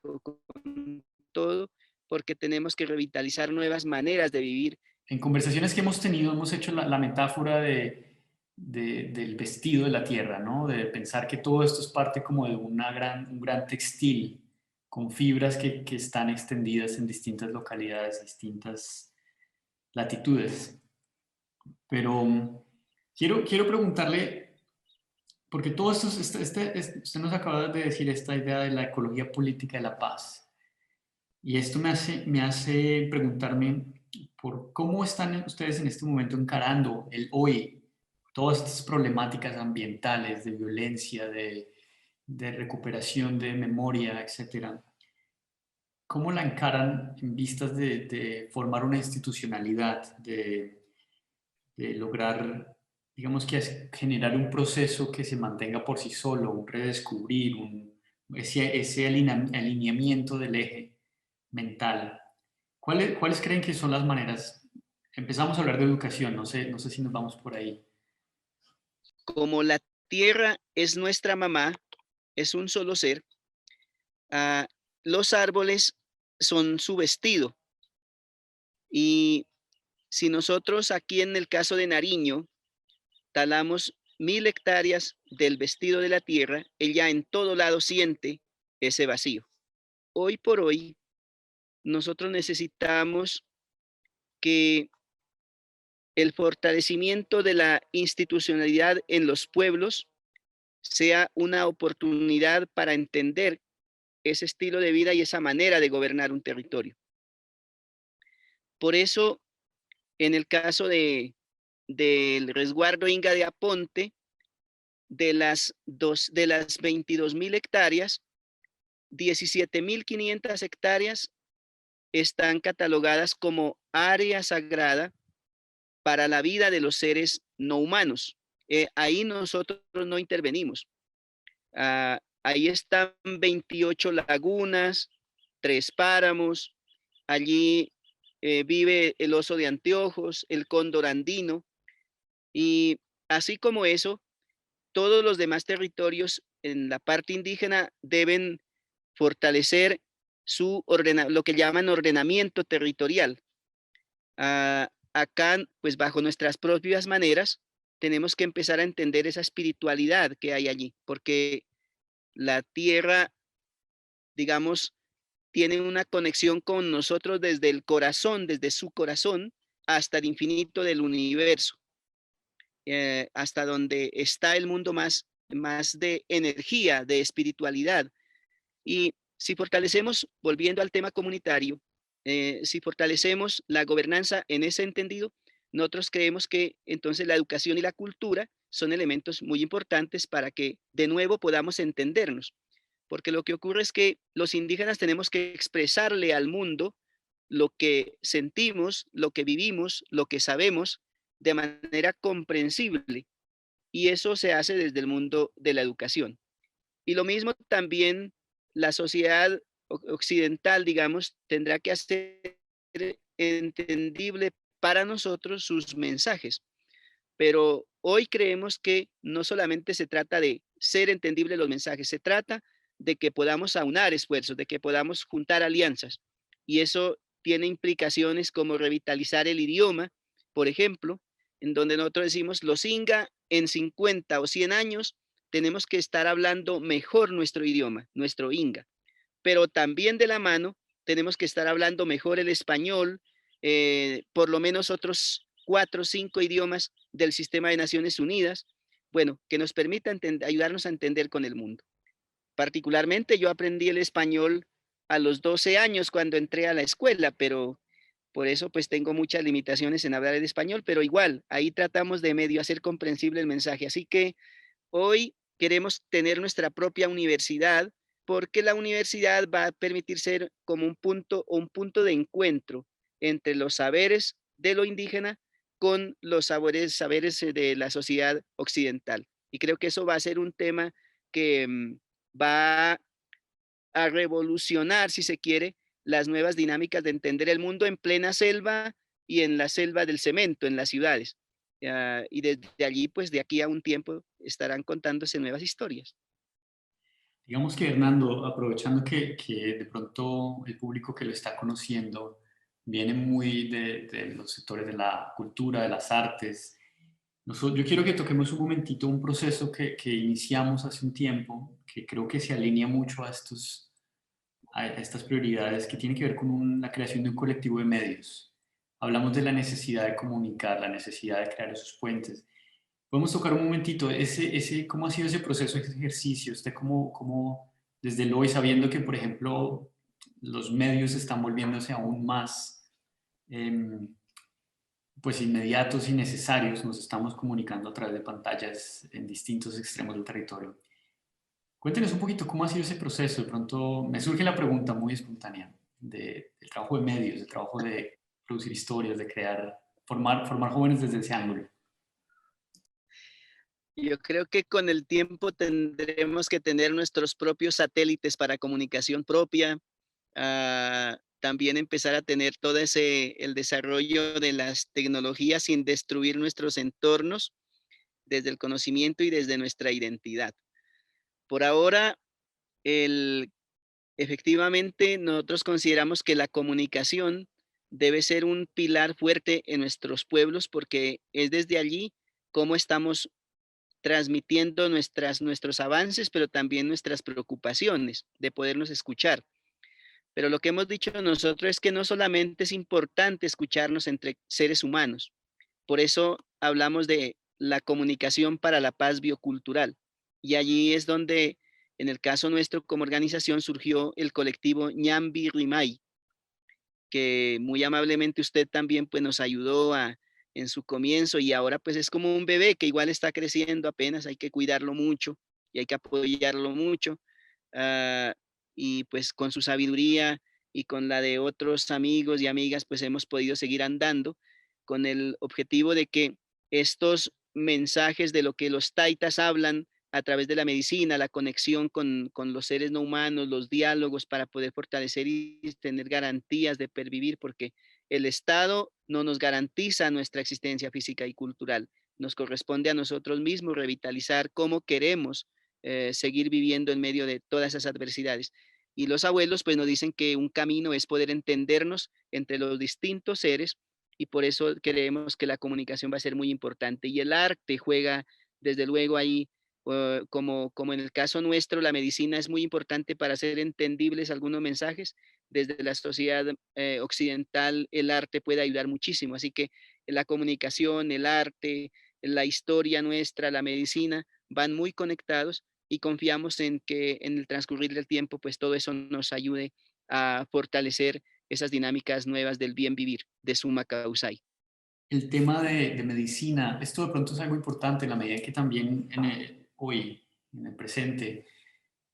con todo, porque tenemos que revitalizar nuevas maneras de vivir. En conversaciones que hemos tenido hemos hecho la metáfora del vestido de la tierra, ¿no? De pensar que todo esto es parte como de un gran textil con fibras que están extendidas en distintas localidades, distintas latitudes. Pero quiero preguntarle, porque todo esto, usted nos acaba de decir esta idea de la ecología política de la paz. Y esto me hace preguntarme por cómo están ustedes en este momento encarando el hoy, todas estas problemáticas ambientales, de violencia, de recuperación de memoria, etcétera. ¿Cómo la encaran en vistas de formar una institucionalidad, de lograr, digamos que generar un proceso que se mantenga por sí solo, un redescubrir, ese alineamiento del eje mental? ¿Cuáles creen que son las maneras? Empezamos a hablar de educación, no sé si nos vamos por ahí. Como la tierra es nuestra mamá, es un solo ser, los árboles son su vestido. Y si nosotros aquí en el caso de Nariño talamos 1000 hectáreas del vestido de la tierra, ella en todo lado siente ese vacío. Hoy por hoy, nosotros necesitamos que el fortalecimiento de la institucionalidad en los pueblos sea una oportunidad para entender ese estilo de vida y esa manera de gobernar un territorio. Por eso, en el caso del resguardo Inga de Aponte, de las 22.000 hectáreas, 17.500 hectáreas están catalogadas como área sagrada para la vida de los seres no humanos. Ahí nosotros no intervenimos. Ahí están 28 lagunas, 3 páramos. Allí vive el oso de anteojos, el cóndor andino. Y así como eso, todos los demás territorios en la parte indígena deben fortalecer lo que llaman ordenamiento territorial. Acá, pues bajo nuestras propias maneras, tenemos que empezar a entender esa espiritualidad que hay allí, porque la tierra, digamos, tiene una conexión con nosotros desde el corazón, desde su corazón, hasta el infinito del universo, hasta donde está el mundo más de energía, de espiritualidad. Y si fortalecemos, volviendo al tema comunitario, si fortalecemos la gobernanza en ese entendido, nosotros creemos que entonces la educación y la cultura son elementos muy importantes para que de nuevo podamos entendernos, porque lo que ocurre es que los indígenas tenemos que expresarle al mundo lo que sentimos, lo que vivimos, lo que sabemos de manera comprensible, y eso se hace desde el mundo de la educación. Y lo mismo también la sociedad occidental, digamos, tendrá que hacer entendible para nosotros sus mensajes. Pero hoy creemos que no solamente se trata de ser entendible los mensajes, se trata de que podamos aunar esfuerzos, de que podamos juntar alianzas. Y eso tiene implicaciones como revitalizar el idioma, por ejemplo, en donde nosotros decimos los Inga en 50 o 100 años tenemos que estar hablando mejor nuestro idioma, nuestro Inga. Pero también de la mano tenemos que estar hablando mejor el español, por lo menos otros 4 o 5 idiomas del sistema de Naciones Unidas, bueno, que nos permita ayudarnos a entender con el mundo. Particularmente yo aprendí el español a los 12 años cuando entré a la escuela, pero por eso pues tengo muchas limitaciones en hablar el español, pero igual, ahí tratamos de medio hacer comprensible el mensaje. Así que hoy queremos tener nuestra propia universidad porque la universidad va a permitir ser como un punto o un punto de encuentro entre los saberes de lo indígena con los saberes de la sociedad occidental. Y creo que eso va a ser un tema que va a revolucionar, si se quiere, las nuevas dinámicas de entender el mundo en plena selva y en la selva del cemento, en las ciudades. Y desde allí, pues de aquí a un tiempo, estarán contándose nuevas historias. Digamos que Hernando, aprovechando que de pronto el público que lo está conociendo viene muy de los sectores de la cultura, de las artes, yo quiero que toquemos un momentito un proceso que iniciamos hace un tiempo, que creo que se alinea mucho a estas prioridades, que tiene que ver con la creación de un colectivo de medios. Hablamos de la necesidad de comunicar, la necesidad de crear esos puentes. Podemos tocar un momentito, ¿cómo ha sido ese proceso, ese ejercicio? Usted cómo desde el hoy, sabiendo que, por ejemplo, los medios están volviéndose aún más pues inmediatos y necesarios, nos estamos comunicando a través de pantallas en distintos extremos del territorio. Cuéntenos un poquito cómo ha sido ese proceso. De pronto me surge la pregunta muy espontánea del trabajo de medios, del trabajo de producir historias, de crear, formar jóvenes desde ese ángulo. Yo creo que con el tiempo tendremos que tener nuestros propios satélites para comunicación propia, también empezar a tener todo el desarrollo de las tecnologías sin destruir nuestros entornos desde el conocimiento y desde nuestra identidad. Por ahora, efectivamente, nosotros consideramos que la comunicación debe ser un pilar fuerte en nuestros pueblos porque es desde allí cómo estamos transmitiendo nuestros avances, pero también nuestras preocupaciones de podernos escuchar. Pero lo que hemos dicho nosotros es que no solamente es importante escucharnos entre seres humanos, por eso hablamos de la comunicación para la paz biocultural. Y allí es donde, en el caso nuestro como organización, surgió el colectivo Ñambi Rimay, que muy amablemente usted también pues, nos ayudó en su comienzo y ahora pues es como un bebé que igual está creciendo apenas, hay que cuidarlo mucho y hay que apoyarlo mucho. Uh, y pues con su sabiduría y con la de otros amigos y amigas pues hemos podido seguir andando con el objetivo de que estos mensajes de lo que los taitas hablan a través de la medicina, la conexión con los seres no humanos, los diálogos para poder fortalecer y tener garantías de pervivir, porque el Estado no nos garantiza nuestra existencia física y cultural. Nos corresponde a nosotros mismos revitalizar cómo queremos seguir viviendo en medio de todas esas adversidades. Y los abuelos pues nos dicen que un camino es poder entendernos entre los distintos seres y por eso creemos que la comunicación va a ser muy importante. Y el arte juega desde luego ahí como en el caso nuestro, la medicina es muy importante para hacer entendibles algunos mensajes. Desde la sociedad occidental, el arte puede ayudar muchísimo. Así que la comunicación, el arte, la historia nuestra, la medicina, van muy conectados y confiamos en que en el transcurrir del tiempo, pues todo eso nos ayude a fortalecer esas dinámicas nuevas del bien vivir de Summa Causai. el tema de medicina, esto de pronto es algo importante en la medida en que también hoy, en el presente,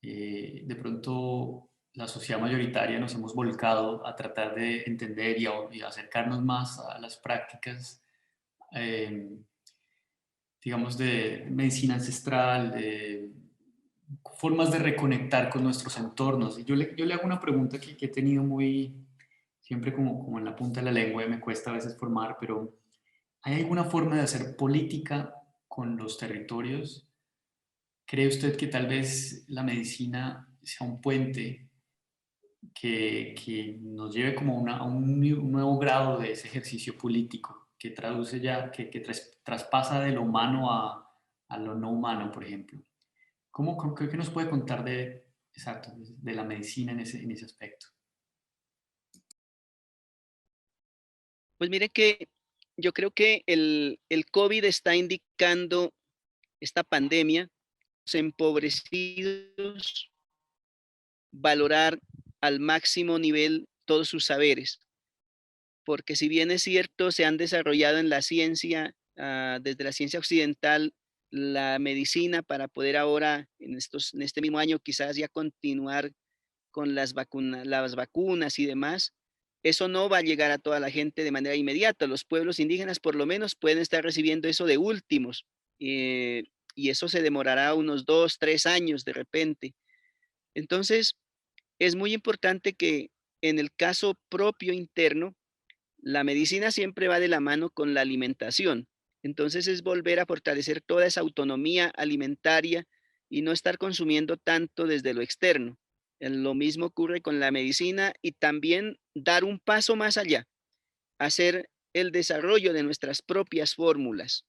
de pronto la sociedad mayoritaria nos hemos volcado a tratar de entender y a acercarnos más a las prácticas, eh, digamos, de medicina ancestral, de formas de reconectar con nuestros entornos. Y yo le hago una pregunta que he tenido muy, siempre como en la punta de la lengua y me cuesta a veces formar, pero ¿hay alguna forma de hacer política con los territorios? ¿Cree usted que tal vez la medicina sea un puente que nos lleve como a un nuevo grado de ese ejercicio político, que traduce ya, traspasa de lo humano a lo no humano, por ejemplo? ¿Qué nos puede contar exacto, de la medicina en ese aspecto? Pues mire que yo creo que el COVID está indicando, esta pandemia, los empobrecidos valorar al máximo nivel todos sus saberes, porque si bien es cierto, se han desarrollado en la ciencia, desde la ciencia occidental, la medicina para poder ahora, en este mismo año, quizás ya continuar con las vacunas y demás, eso no va a llegar a toda la gente de manera inmediata. Los pueblos indígenas por lo menos pueden estar recibiendo eso de últimos, y eso se demorará unos 2, 3 años de repente. Entonces, es muy importante que en el caso propio interno, la medicina siempre va de la mano con la alimentación. Entonces es volver a fortalecer toda esa autonomía alimentaria y no estar consumiendo tanto desde lo externo. Lo mismo ocurre con la medicina y también dar un paso más allá, hacer el desarrollo de nuestras propias fórmulas.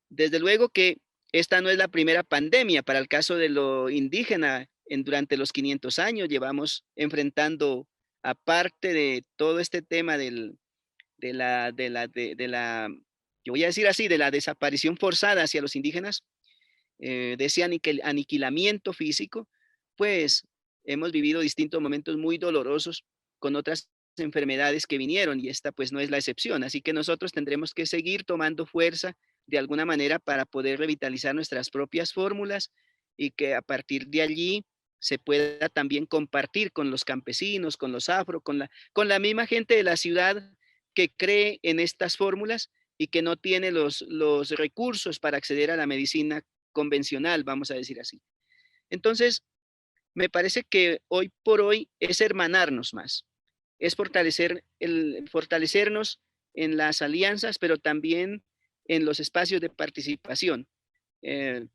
Desde luego que esta no es la primera pandemia. Para el caso de lo indígena, durante los 500 años llevamos enfrentando, aparte de todo este tema yo voy a decir así, de la desaparición forzada hacia los indígenas, de ese aniquilamiento físico, pues hemos vivido distintos momentos muy dolorosos con otras enfermedades que vinieron y esta pues no es la excepción. Así que nosotros tendremos que seguir tomando fuerza de alguna manera para poder revitalizar nuestras propias fórmulas y que a partir de allí se pueda también compartir con los campesinos, con los afro, con la misma gente de la ciudad que cree en estas fórmulas y que no tiene los recursos para acceder a la medicina convencional, vamos a decir así. Entonces, me parece que hoy por hoy es hermanarnos más, es fortalecernos en las alianzas, pero también en los espacios de participación,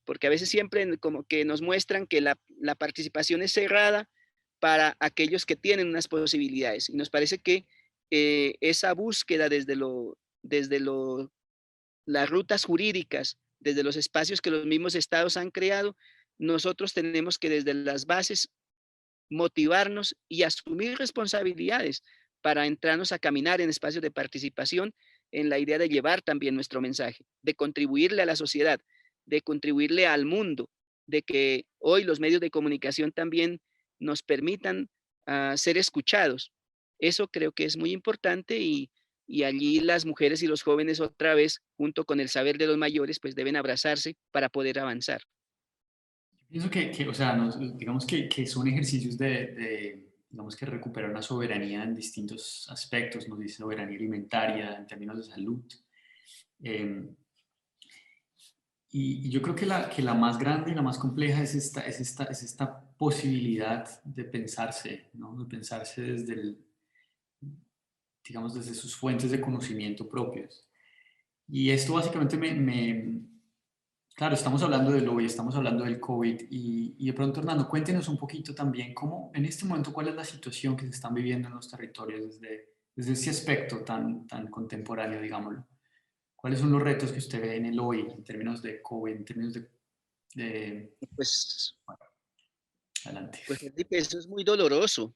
porque a veces siempre como que nos muestran que la participación es cerrada para aquellos que tienen unas posibilidades, y nos parece que esa búsqueda desde las rutas jurídicas, desde los espacios que los mismos estados han creado, nosotros tenemos que desde las bases motivarnos y asumir responsabilidades para entrarnos a caminar en espacios de participación, en la idea de llevar también nuestro mensaje, de contribuirle a la sociedad, de contribuirle al mundo, de que hoy los medios de comunicación también nos permitan ser escuchados. Eso creo que es muy importante, y allí las mujeres y los jóvenes otra vez, junto con el saber de los mayores, pues deben abrazarse para poder avanzar. Pienso o sea, digamos que son ejercicios digamos que recuperar una soberanía en distintos aspectos, nos dice soberanía alimentaria, en términos de salud. Eh, y yo creo que la más grande y la más compleja es esta posibilidad de pensarse, ¿no? De pensarse digamos, desde sus fuentes de conocimiento propios. Y esto básicamente claro, estamos hablando del hoy, estamos hablando del COVID y de pronto, Hernando, cuéntenos un poquito también cómo en este momento, cuál es la situación que se están viviendo en los territorios desde ese aspecto tan contemporáneo, digámoslo. ¿Cuáles son los retos que usted ve en el hoy en términos de COVID, en términos Pues, bueno, adelante. pues Felipe, eso es muy doloroso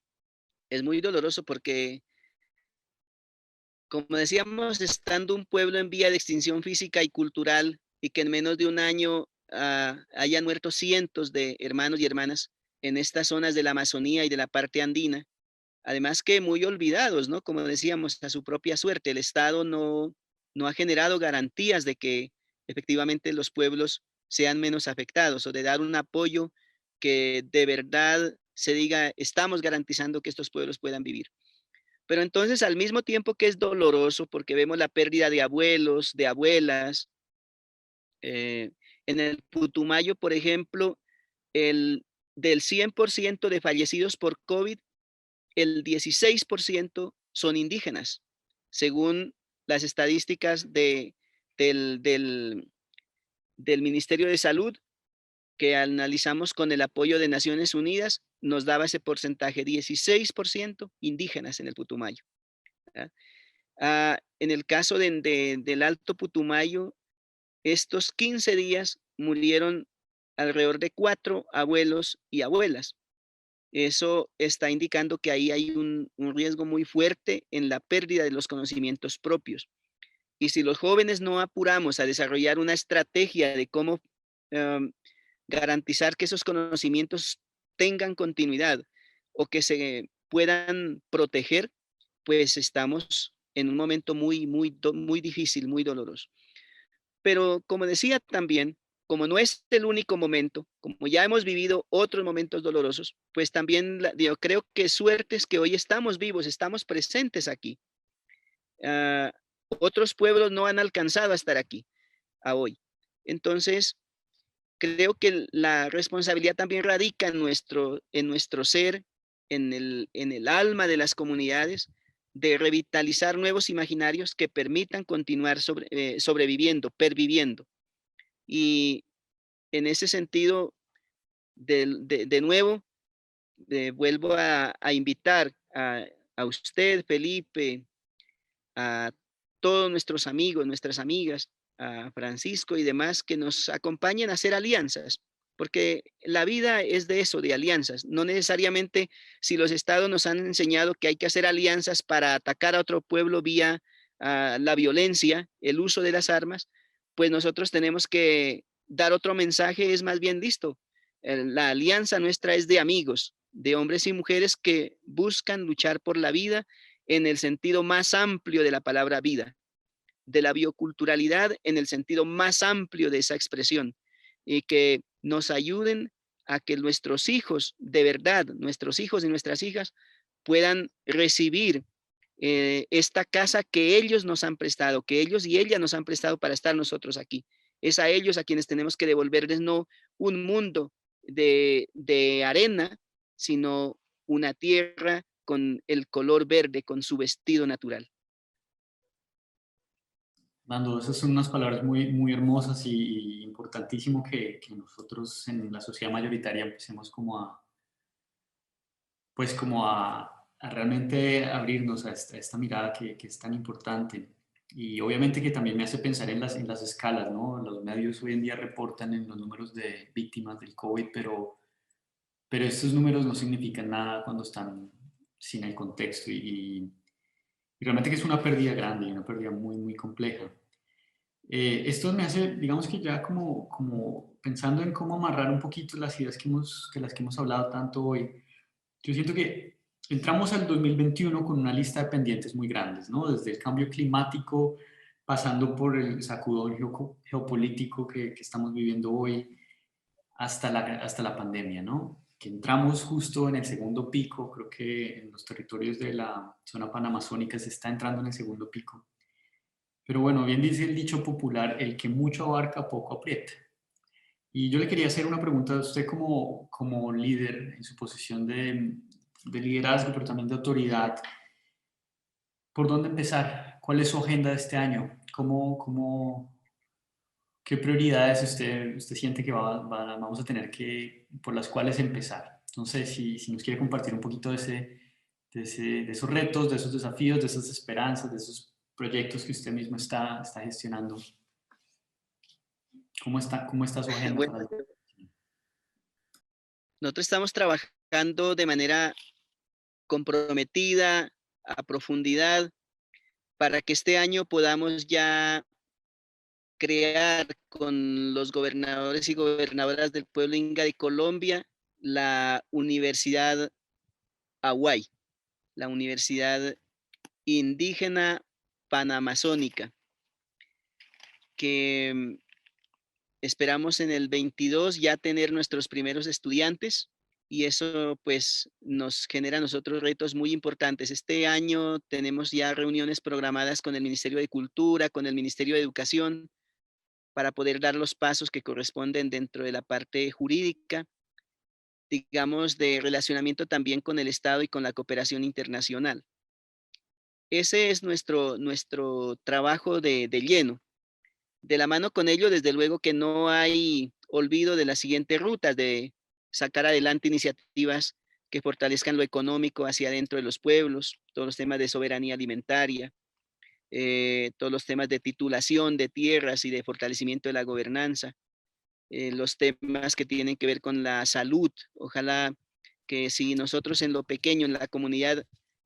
porque, como decíamos, estando un pueblo en vía de extinción física y cultural y que en menos de un año hayan muerto cientos de hermanos y hermanas en estas zonas de la Amazonía y de la parte andina, además que muy olvidados, ¿no? Como decíamos, a su propia suerte, el Estado no. no ha generado garantías de que efectivamente los pueblos sean menos afectados o de dar un apoyo que de verdad se diga, estamos garantizando que estos pueblos puedan vivir. Pero entonces, al mismo tiempo que es doloroso, porque vemos la pérdida de abuelos, de abuelas, eh, en el Putumayo, por ejemplo, del 100% de fallecidos por COVID, el 16% son indígenas, según las estadísticas del, del, del Ministerio de Salud, que analizamos con el apoyo de Naciones Unidas, nos daba ese porcentaje, 16% indígenas en el Putumayo. ¿Ya? En el caso del Alto Putumayo, estos 15 días murieron alrededor de 4 abuelos y abuelas. Eso está indicando que ahí hay un riesgo muy fuerte en la pérdida de los conocimientos propios. Y si los jóvenes no apuramos a desarrollar una estrategia de cómo um, garantizar que esos conocimientos tengan continuidad o que se puedan proteger, pues estamos en un momento muy difícil, muy doloroso. Pero como decía también, como no es el único momento, como ya hemos vivido otros momentos dolorosos, pues también yo creo que suerte es que hoy estamos vivos, estamos presentes aquí. Uh, Otros pueblos no han alcanzado a estar aquí, a hoy. Entonces, creo que la responsabilidad también radica en nuestro ser, en el alma de las comunidades, de revitalizar nuevos imaginarios que permitan continuar sobreviviendo, perviviendo. Y en ese sentido, de nuevo, vuelvo a invitar a usted, Felipe, a todos nuestros amigos, nuestras amigas, a Francisco y demás, que nos acompañen a hacer alianzas, porque la vida es de eso, de alianzas. No necesariamente si los estados nos han enseñado que hay que hacer alianzas para atacar a otro pueblo vía la violencia, el uso de las armas, pues nosotros tenemos que dar otro mensaje, es más bien listo. La alianza nuestra es de amigos, de hombres y mujeres que buscan luchar por la vida en el sentido más amplio de la palabra vida, de la bioculturalidad en el sentido más amplio de esa expresión, y que nos ayuden a que nuestros hijos, de verdad, nuestros hijos y nuestras hijas, puedan recibir esta casa que ellos nos han prestado, que ellos y ellas nos han prestado para estar nosotros aquí. Es a ellos a quienes tenemos que devolverles no un mundo de arena, sino una tierra con el color verde, con su vestido natural. Nando, esas son unas palabras muy hermosas y importantísimo que nosotros en la sociedad mayoritaria empecemos como a realmente abrirnos a esta mirada que es tan importante. Y obviamente que también me hace pensar en las escalas, ¿no? Los medios hoy en día reportan en los números de víctimas del COVID, pero estos números no significan nada cuando están sin el contexto y realmente que es una pérdida grande y una pérdida muy compleja. Esto me hace, digamos que ya como pensando en cómo amarrar un poquito las ideas que las que hemos hablado tanto hoy, yo siento que entramos al 2021 con una lista de pendientes muy grandes, ¿no? Desde el cambio climático, pasando por el sacudón geopolítico que estamos viviendo hoy, hasta la pandemia, ¿no? Que entramos justo en el segundo pico, creo que en los territorios de la zona panamazónica se está entrando en el segundo pico. Pero bueno, bien dice el dicho popular, el que mucho abarca, poco aprieta. Y yo le quería hacer una pregunta a usted como líder en su posición de liderazgo, pero también de autoridad. ¿Por dónde empezar? ¿Cuál es su agenda de este año? ¿Qué prioridades usted siente que vamos a tener por las cuales empezar? Entonces, si nos quiere compartir un poquito de esos retos, de esos desafíos, de esas esperanzas, de esos proyectos que usted mismo está gestionando. ¿Cómo está su agenda Bueno, para el... nosotros estamos trabajando de manera comprometida, a profundidad, para que este año podamos ya crear con los gobernadores y gobernadoras del pueblo Inga de Colombia la Universidad Aguay, la Universidad Indígena Panamazónica. que esperamos en el 22 ya tener nuestros primeros estudiantes y eso pues nos genera a nosotros retos muy importantes. Este año tenemos ya reuniones programadas con el Ministerio de Cultura, con el Ministerio de Educación, para poder dar los pasos que corresponden dentro de la parte jurídica, digamos, de relacionamiento también con el Estado y con la cooperación internacional. Ese es nuestro trabajo de lleno. De la mano con ello, desde luego que no hay olvido de las siguientes rutas, de sacar adelante iniciativas que fortalezcan lo económico hacia adentro de los pueblos, todos los temas de soberanía alimentaria, todos los temas de titulación de tierras y de fortalecimiento de la gobernanza, los temas que tienen que ver con la salud. Ojalá que si nosotros en lo pequeño, en la comunidad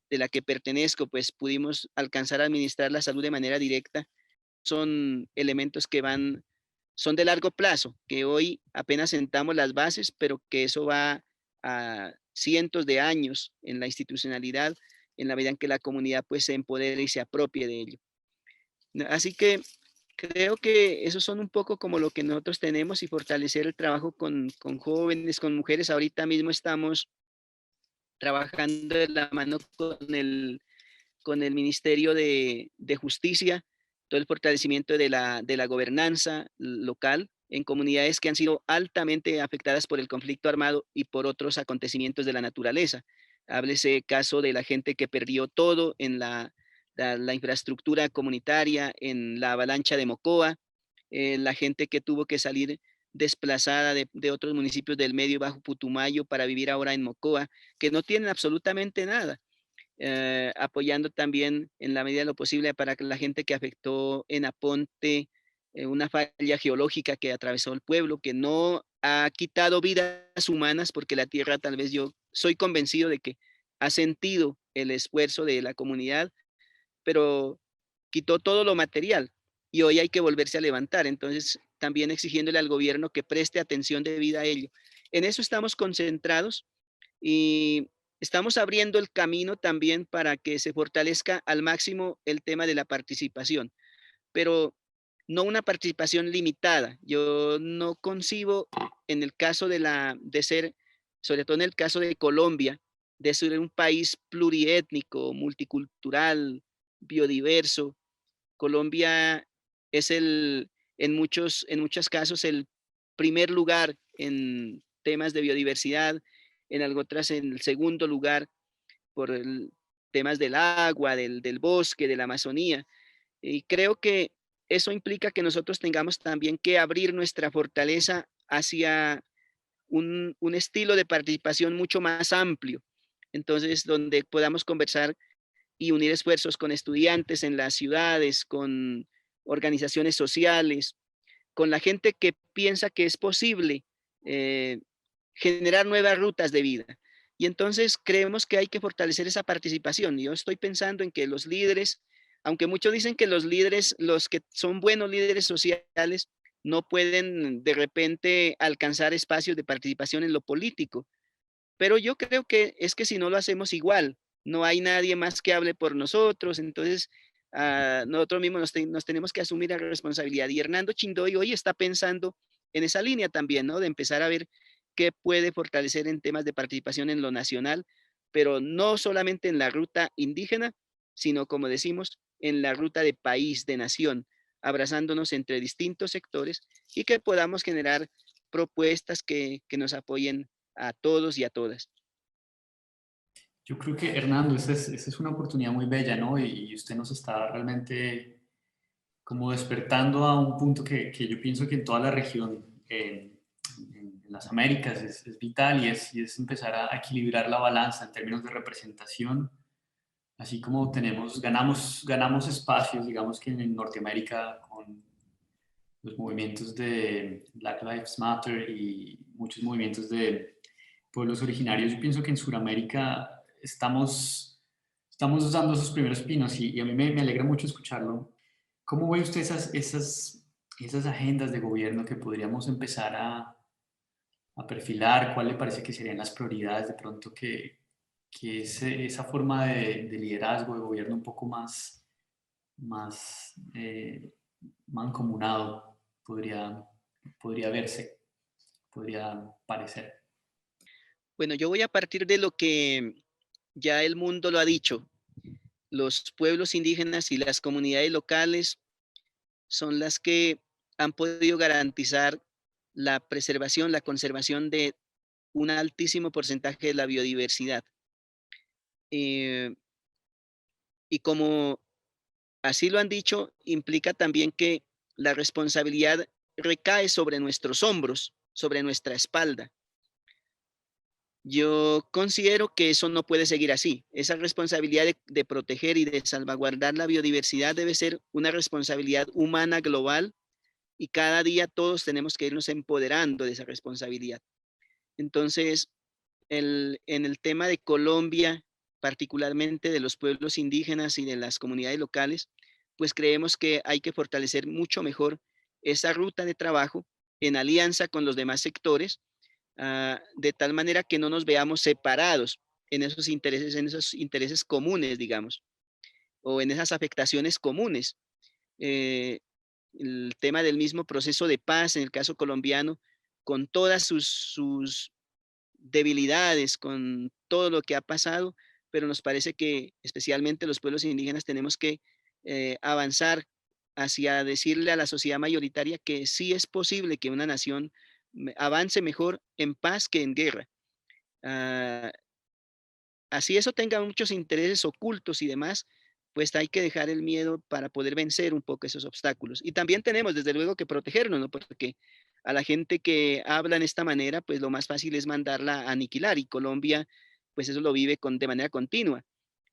de la que pertenezco, pues pudimos alcanzar a administrar la salud de manera directa, son elementos que son de largo plazo, que hoy apenas sentamos las bases, pero que eso va a cientos de años en la institucionalidad, en la medida en que la comunidad pues se empodere y se apropie de ello. Así que creo que esos son un poco como lo que nosotros tenemos y fortalecer el trabajo con jóvenes, con mujeres. Ahorita mismo estamos trabajando de la mano con el Ministerio de Justicia, todo el fortalecimiento de la gobernanza local en comunidades que han sido altamente afectadas por el conflicto armado y por otros acontecimientos de la naturaleza. Háblese caso de la gente que perdió todo en la infraestructura comunitaria, en la avalancha de Mocoa, la gente que tuvo que salir desplazada de otros municipios del medio y bajo Putumayo para vivir ahora en Mocoa, que no tienen absolutamente nada. Apoyando también en la medida de lo posible para que la gente que afectó en Aponte, una falla geológica que atravesó el pueblo, que no ha quitado vidas humanas, porque la tierra tal vez yo soy convencido de que ha sentido el esfuerzo de la comunidad, pero quitó todo lo material y hoy hay que volverse a levantar. Entonces, también exigiéndole al gobierno que preste atención debida a ello. En eso estamos concentrados y estamos abriendo el camino también para que se fortalezca al máximo el tema de la participación, pero no una participación limitada. Yo no concibo en el caso de ser, sobre todo en el caso de Colombia, de ser un país pluriétnico, multicultural, biodiverso. Colombia es en muchos casos el primer lugar en temas de biodiversidad, en algo otras en el segundo lugar por temas del agua, del bosque, de la Amazonía. Y creo que eso implica que nosotros tengamos también que abrir nuestra fortaleza hacia un estilo de participación mucho más amplio. Entonces, donde podamos conversar y unir esfuerzos con estudiantes en las ciudades, con organizaciones sociales, con la gente que piensa que es posible eh, generar nuevas rutas de vida. Y entonces creemos que hay que fortalecer esa participación. Yo estoy pensando en que los líderes, aunque muchos dicen que los líderes, los que son buenos líderes sociales, no pueden de repente alcanzar espacios de participación en lo político, pero yo creo que es que si no lo hacemos igual, no hay nadie más que hable por nosotros, entonces nosotros mismos nos tenemos que asumir la responsabilidad. Y Hernando Chindoy hoy está pensando en esa línea también, ¿no? De empezar a ver qué puede fortalecer en temas de participación en lo nacional, pero no solamente en la ruta indígena, sino, como decimos, en la ruta de país, de nación, abrazándonos entre distintos sectores y que podamos generar propuestas que nos apoyen a todos y a todas. Yo creo que, Hernando, esa es una oportunidad muy bella, ¿no? Y usted nos está realmente como despertando a un punto que yo pienso que en toda la región, en las Américas, es vital y es empezar a equilibrar la balanza en términos de representación, así como ganamos espacios, digamos que en Norteamérica con los movimientos de Black Lives Matter y muchos movimientos de pueblos originarios. Yo pienso que en Sudamérica estamos dando esos primeros pinos y a mí me alegra mucho escucharlo. ¿Cómo ve usted esas agendas de gobierno que podríamos empezar a perfilar? ¿Cuál le parece que serían las prioridades de pronto esa forma de liderazgo, de gobierno un poco más mancomunado podría verse, podría parecer. Bueno, yo voy a partir de lo que ya el mundo lo ha dicho. Los pueblos indígenas y las comunidades locales son las que han podido garantizar la preservación, la conservación de un altísimo porcentaje de la biodiversidad. Eh, y como así lo han dicho, implica también que la responsabilidad recae sobre nuestros hombros, sobre nuestra espalda. Yo considero que eso no puede seguir así. Esa responsabilidad de proteger y de salvaguardar la biodiversidad debe ser una responsabilidad humana global y cada día todos tenemos que irnos empoderando de esa responsabilidad. Entonces, en el tema de Colombia, particularmente de los pueblos indígenas y de las comunidades locales, pues creemos que hay que fortalecer mucho mejor esa ruta de trabajo en alianza con los demás sectores, de tal manera que no nos veamos separados en esos intereses comunes, digamos, o en esas afectaciones comunes. Eh, el tema del mismo proceso de paz en el caso colombiano, con todas sus debilidades, con todo lo que ha pasado, pero nos parece que especialmente los pueblos indígenas tenemos que avanzar hacia decirle a la sociedad mayoritaria que sí es posible que una nación avance mejor en paz que en guerra. Uh, Así eso tenga muchos intereses ocultos y demás, pues hay que dejar el miedo para poder vencer un poco esos obstáculos. Y también tenemos, desde luego, que protegernos, ¿no? Porque a la gente que habla en esta manera, pues lo más fácil es mandarla a aniquilar. Y Colombia, pues eso lo vive de manera continua.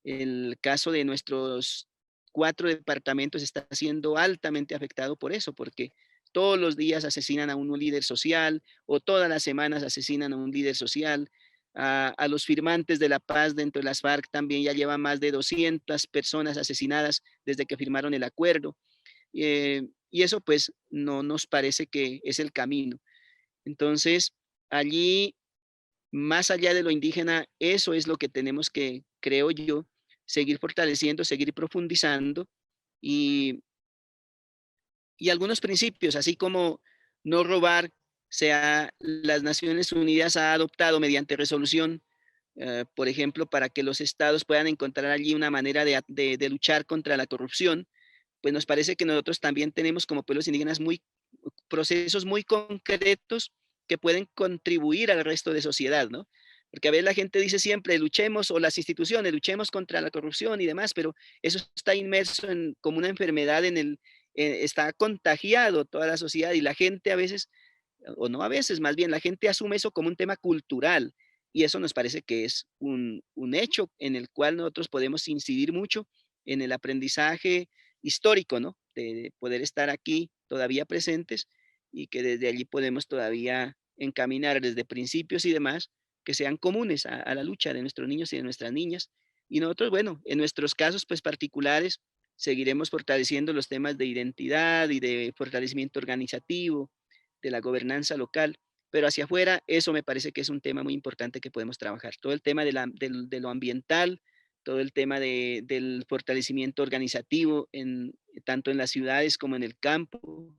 El caso de nuestros 4 departamentos está siendo altamente afectado por eso, porque todos los días asesinan a un líder social o todas las semanas asesinan a un líder social. A los firmantes de la paz dentro de las FARC también ya llevan más de 200 personas asesinadas desde que firmaron el acuerdo. Y eso pues no nos parece que es el camino. Entonces, allí, más allá de lo indígena, eso es lo que tenemos que, creo yo, seguir fortaleciendo, seguir profundizando y, y algunos principios, así como no robar, las Naciones Unidas ha adoptado mediante resolución, por ejemplo, para que los estados puedan encontrar allí una manera de luchar contra la corrupción, pues nos parece que nosotros también tenemos como pueblos indígenas procesos muy concretos que pueden contribuir al resto de sociedad, ¿no? Porque a veces la gente dice siempre, luchemos, o las instituciones, luchemos contra la corrupción y demás, pero eso está inmerso como una enfermedad está contagiado toda la sociedad y la gente a veces, o no a veces, más bien la gente asume eso como un tema cultural y eso nos parece que es un hecho en el cual nosotros podemos incidir mucho en el aprendizaje histórico, ¿no? De poder estar aquí todavía presentes y que desde allí podemos todavía encaminar desde principios y demás que sean comunes a la lucha de nuestros niños y de nuestras niñas. Y nosotros, bueno, en nuestros casos pues particulares, seguiremos fortaleciendo los temas de identidad y de fortalecimiento organizativo, de la gobernanza local, pero hacia afuera eso me parece que es un tema muy importante que podemos trabajar. Todo el tema de lo ambiental, todo el tema del fortalecimiento organizativo, tanto en las ciudades como en el campo,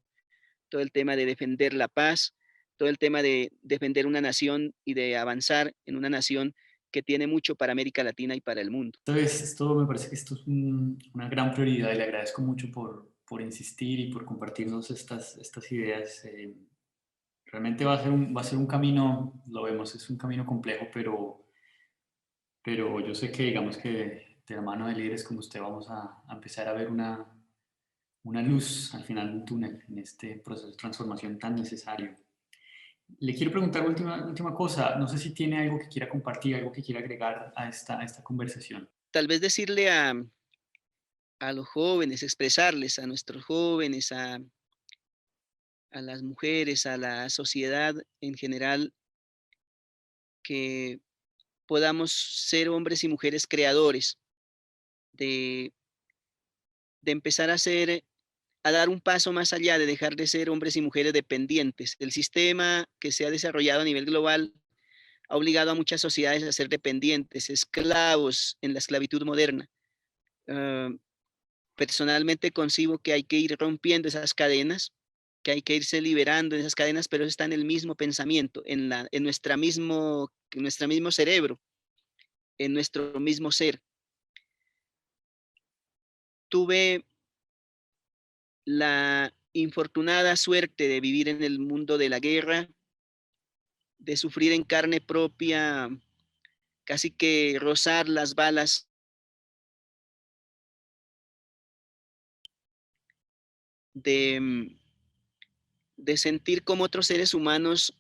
todo el tema de defender la paz, todo el tema de defender una nación y de avanzar en una nación que tiene mucho para América Latina y para el mundo. Entonces, esto me parece que esto es una gran prioridad y le agradezco mucho por insistir y por compartirnos estas ideas. Realmente va a ser un camino, lo vemos, es un camino complejo, pero yo sé que digamos que de la mano de líderes como usted vamos a empezar a ver una luz al final del túnel en este proceso de transformación tan necesario. Le quiero preguntar última cosa, no sé si tiene algo que quiera compartir, algo que quiera agregar a esta conversación. Tal vez decirle a los jóvenes, expresarles a nuestros jóvenes, a las mujeres, a la sociedad en general, que podamos ser hombres y mujeres creadores, de, de empezar a dar un paso más allá, de dejar de ser hombres y mujeres dependientes. El sistema que se ha desarrollado a nivel global ha obligado a muchas sociedades a ser dependientes, esclavos en la esclavitud moderna. Uh, Personalmente concibo que hay que ir rompiendo esas cadenas, que hay que irse liberando de esas cadenas, pero eso está en el mismo pensamiento, en nuestro mismo cerebro, en nuestro mismo ser. Tuve la infortunada suerte de vivir en el mundo de la guerra, de sufrir en carne propia, casi que rozar las balas, de, de sentir como otros seres humanos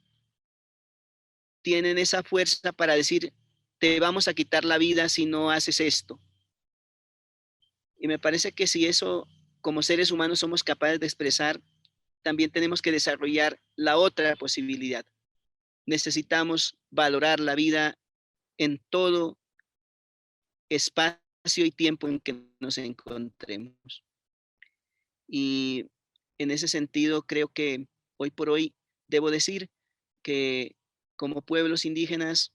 tienen esa fuerza para decir, te vamos a quitar la vida si no haces esto. Y me parece que si eso como seres humanos somos capaces de expresar, también tenemos que desarrollar la otra posibilidad. Necesitamos valorar la vida en todo espacio y tiempo en que nos encontremos. Y en ese sentido, creo que hoy por hoy debo decir que como pueblos indígenas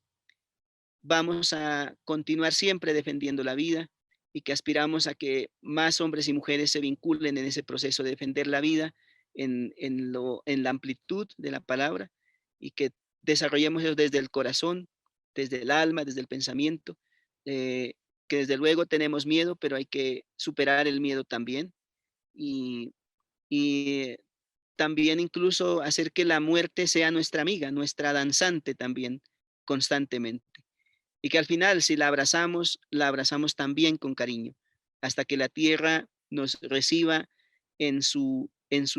vamos a continuar siempre defendiendo la vida y que aspiramos a que más hombres y mujeres se vinculen en ese proceso de defender la vida en la amplitud de la palabra y que desarrollemos eso desde el corazón, desde el alma, desde el pensamiento, que desde luego tenemos miedo, pero hay que superar el miedo también y también incluso hacer que la muerte sea nuestra amiga, nuestra danzante también constantemente. Y que al final, si la abrazamos también con cariño, hasta que la tierra nos reciba en su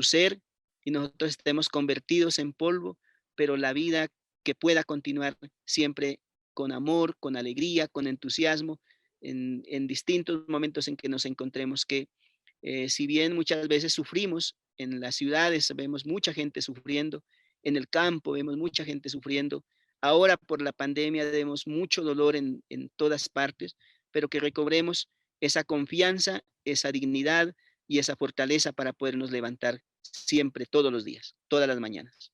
ser y nosotros estemos convertidos en polvo, pero la vida que pueda continuar siempre con amor, con alegría, con entusiasmo, en distintos momentos en que nos encontremos, que si bien muchas veces sufrimos, en las ciudades vemos mucha gente sufriendo, en el campo vemos mucha gente sufriendo, ahora por la pandemia vemos mucho dolor en todas partes, pero que recobremos esa confianza, esa dignidad y esa fortaleza para podernos levantar siempre, todos los días, todas las mañanas.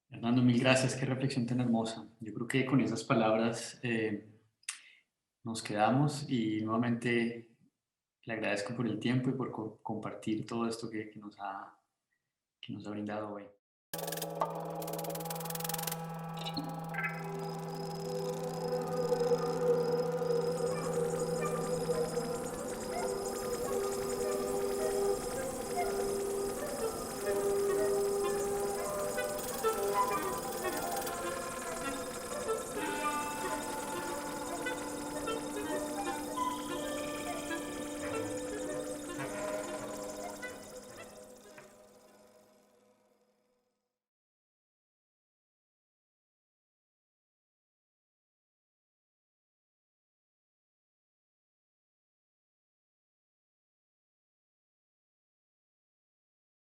Hernando, mil gracias, qué reflexión tan hermosa. Yo creo que con esas palabras nos quedamos y nuevamente le agradezco por el tiempo y por compartir todo esto que nos ha brindado hoy.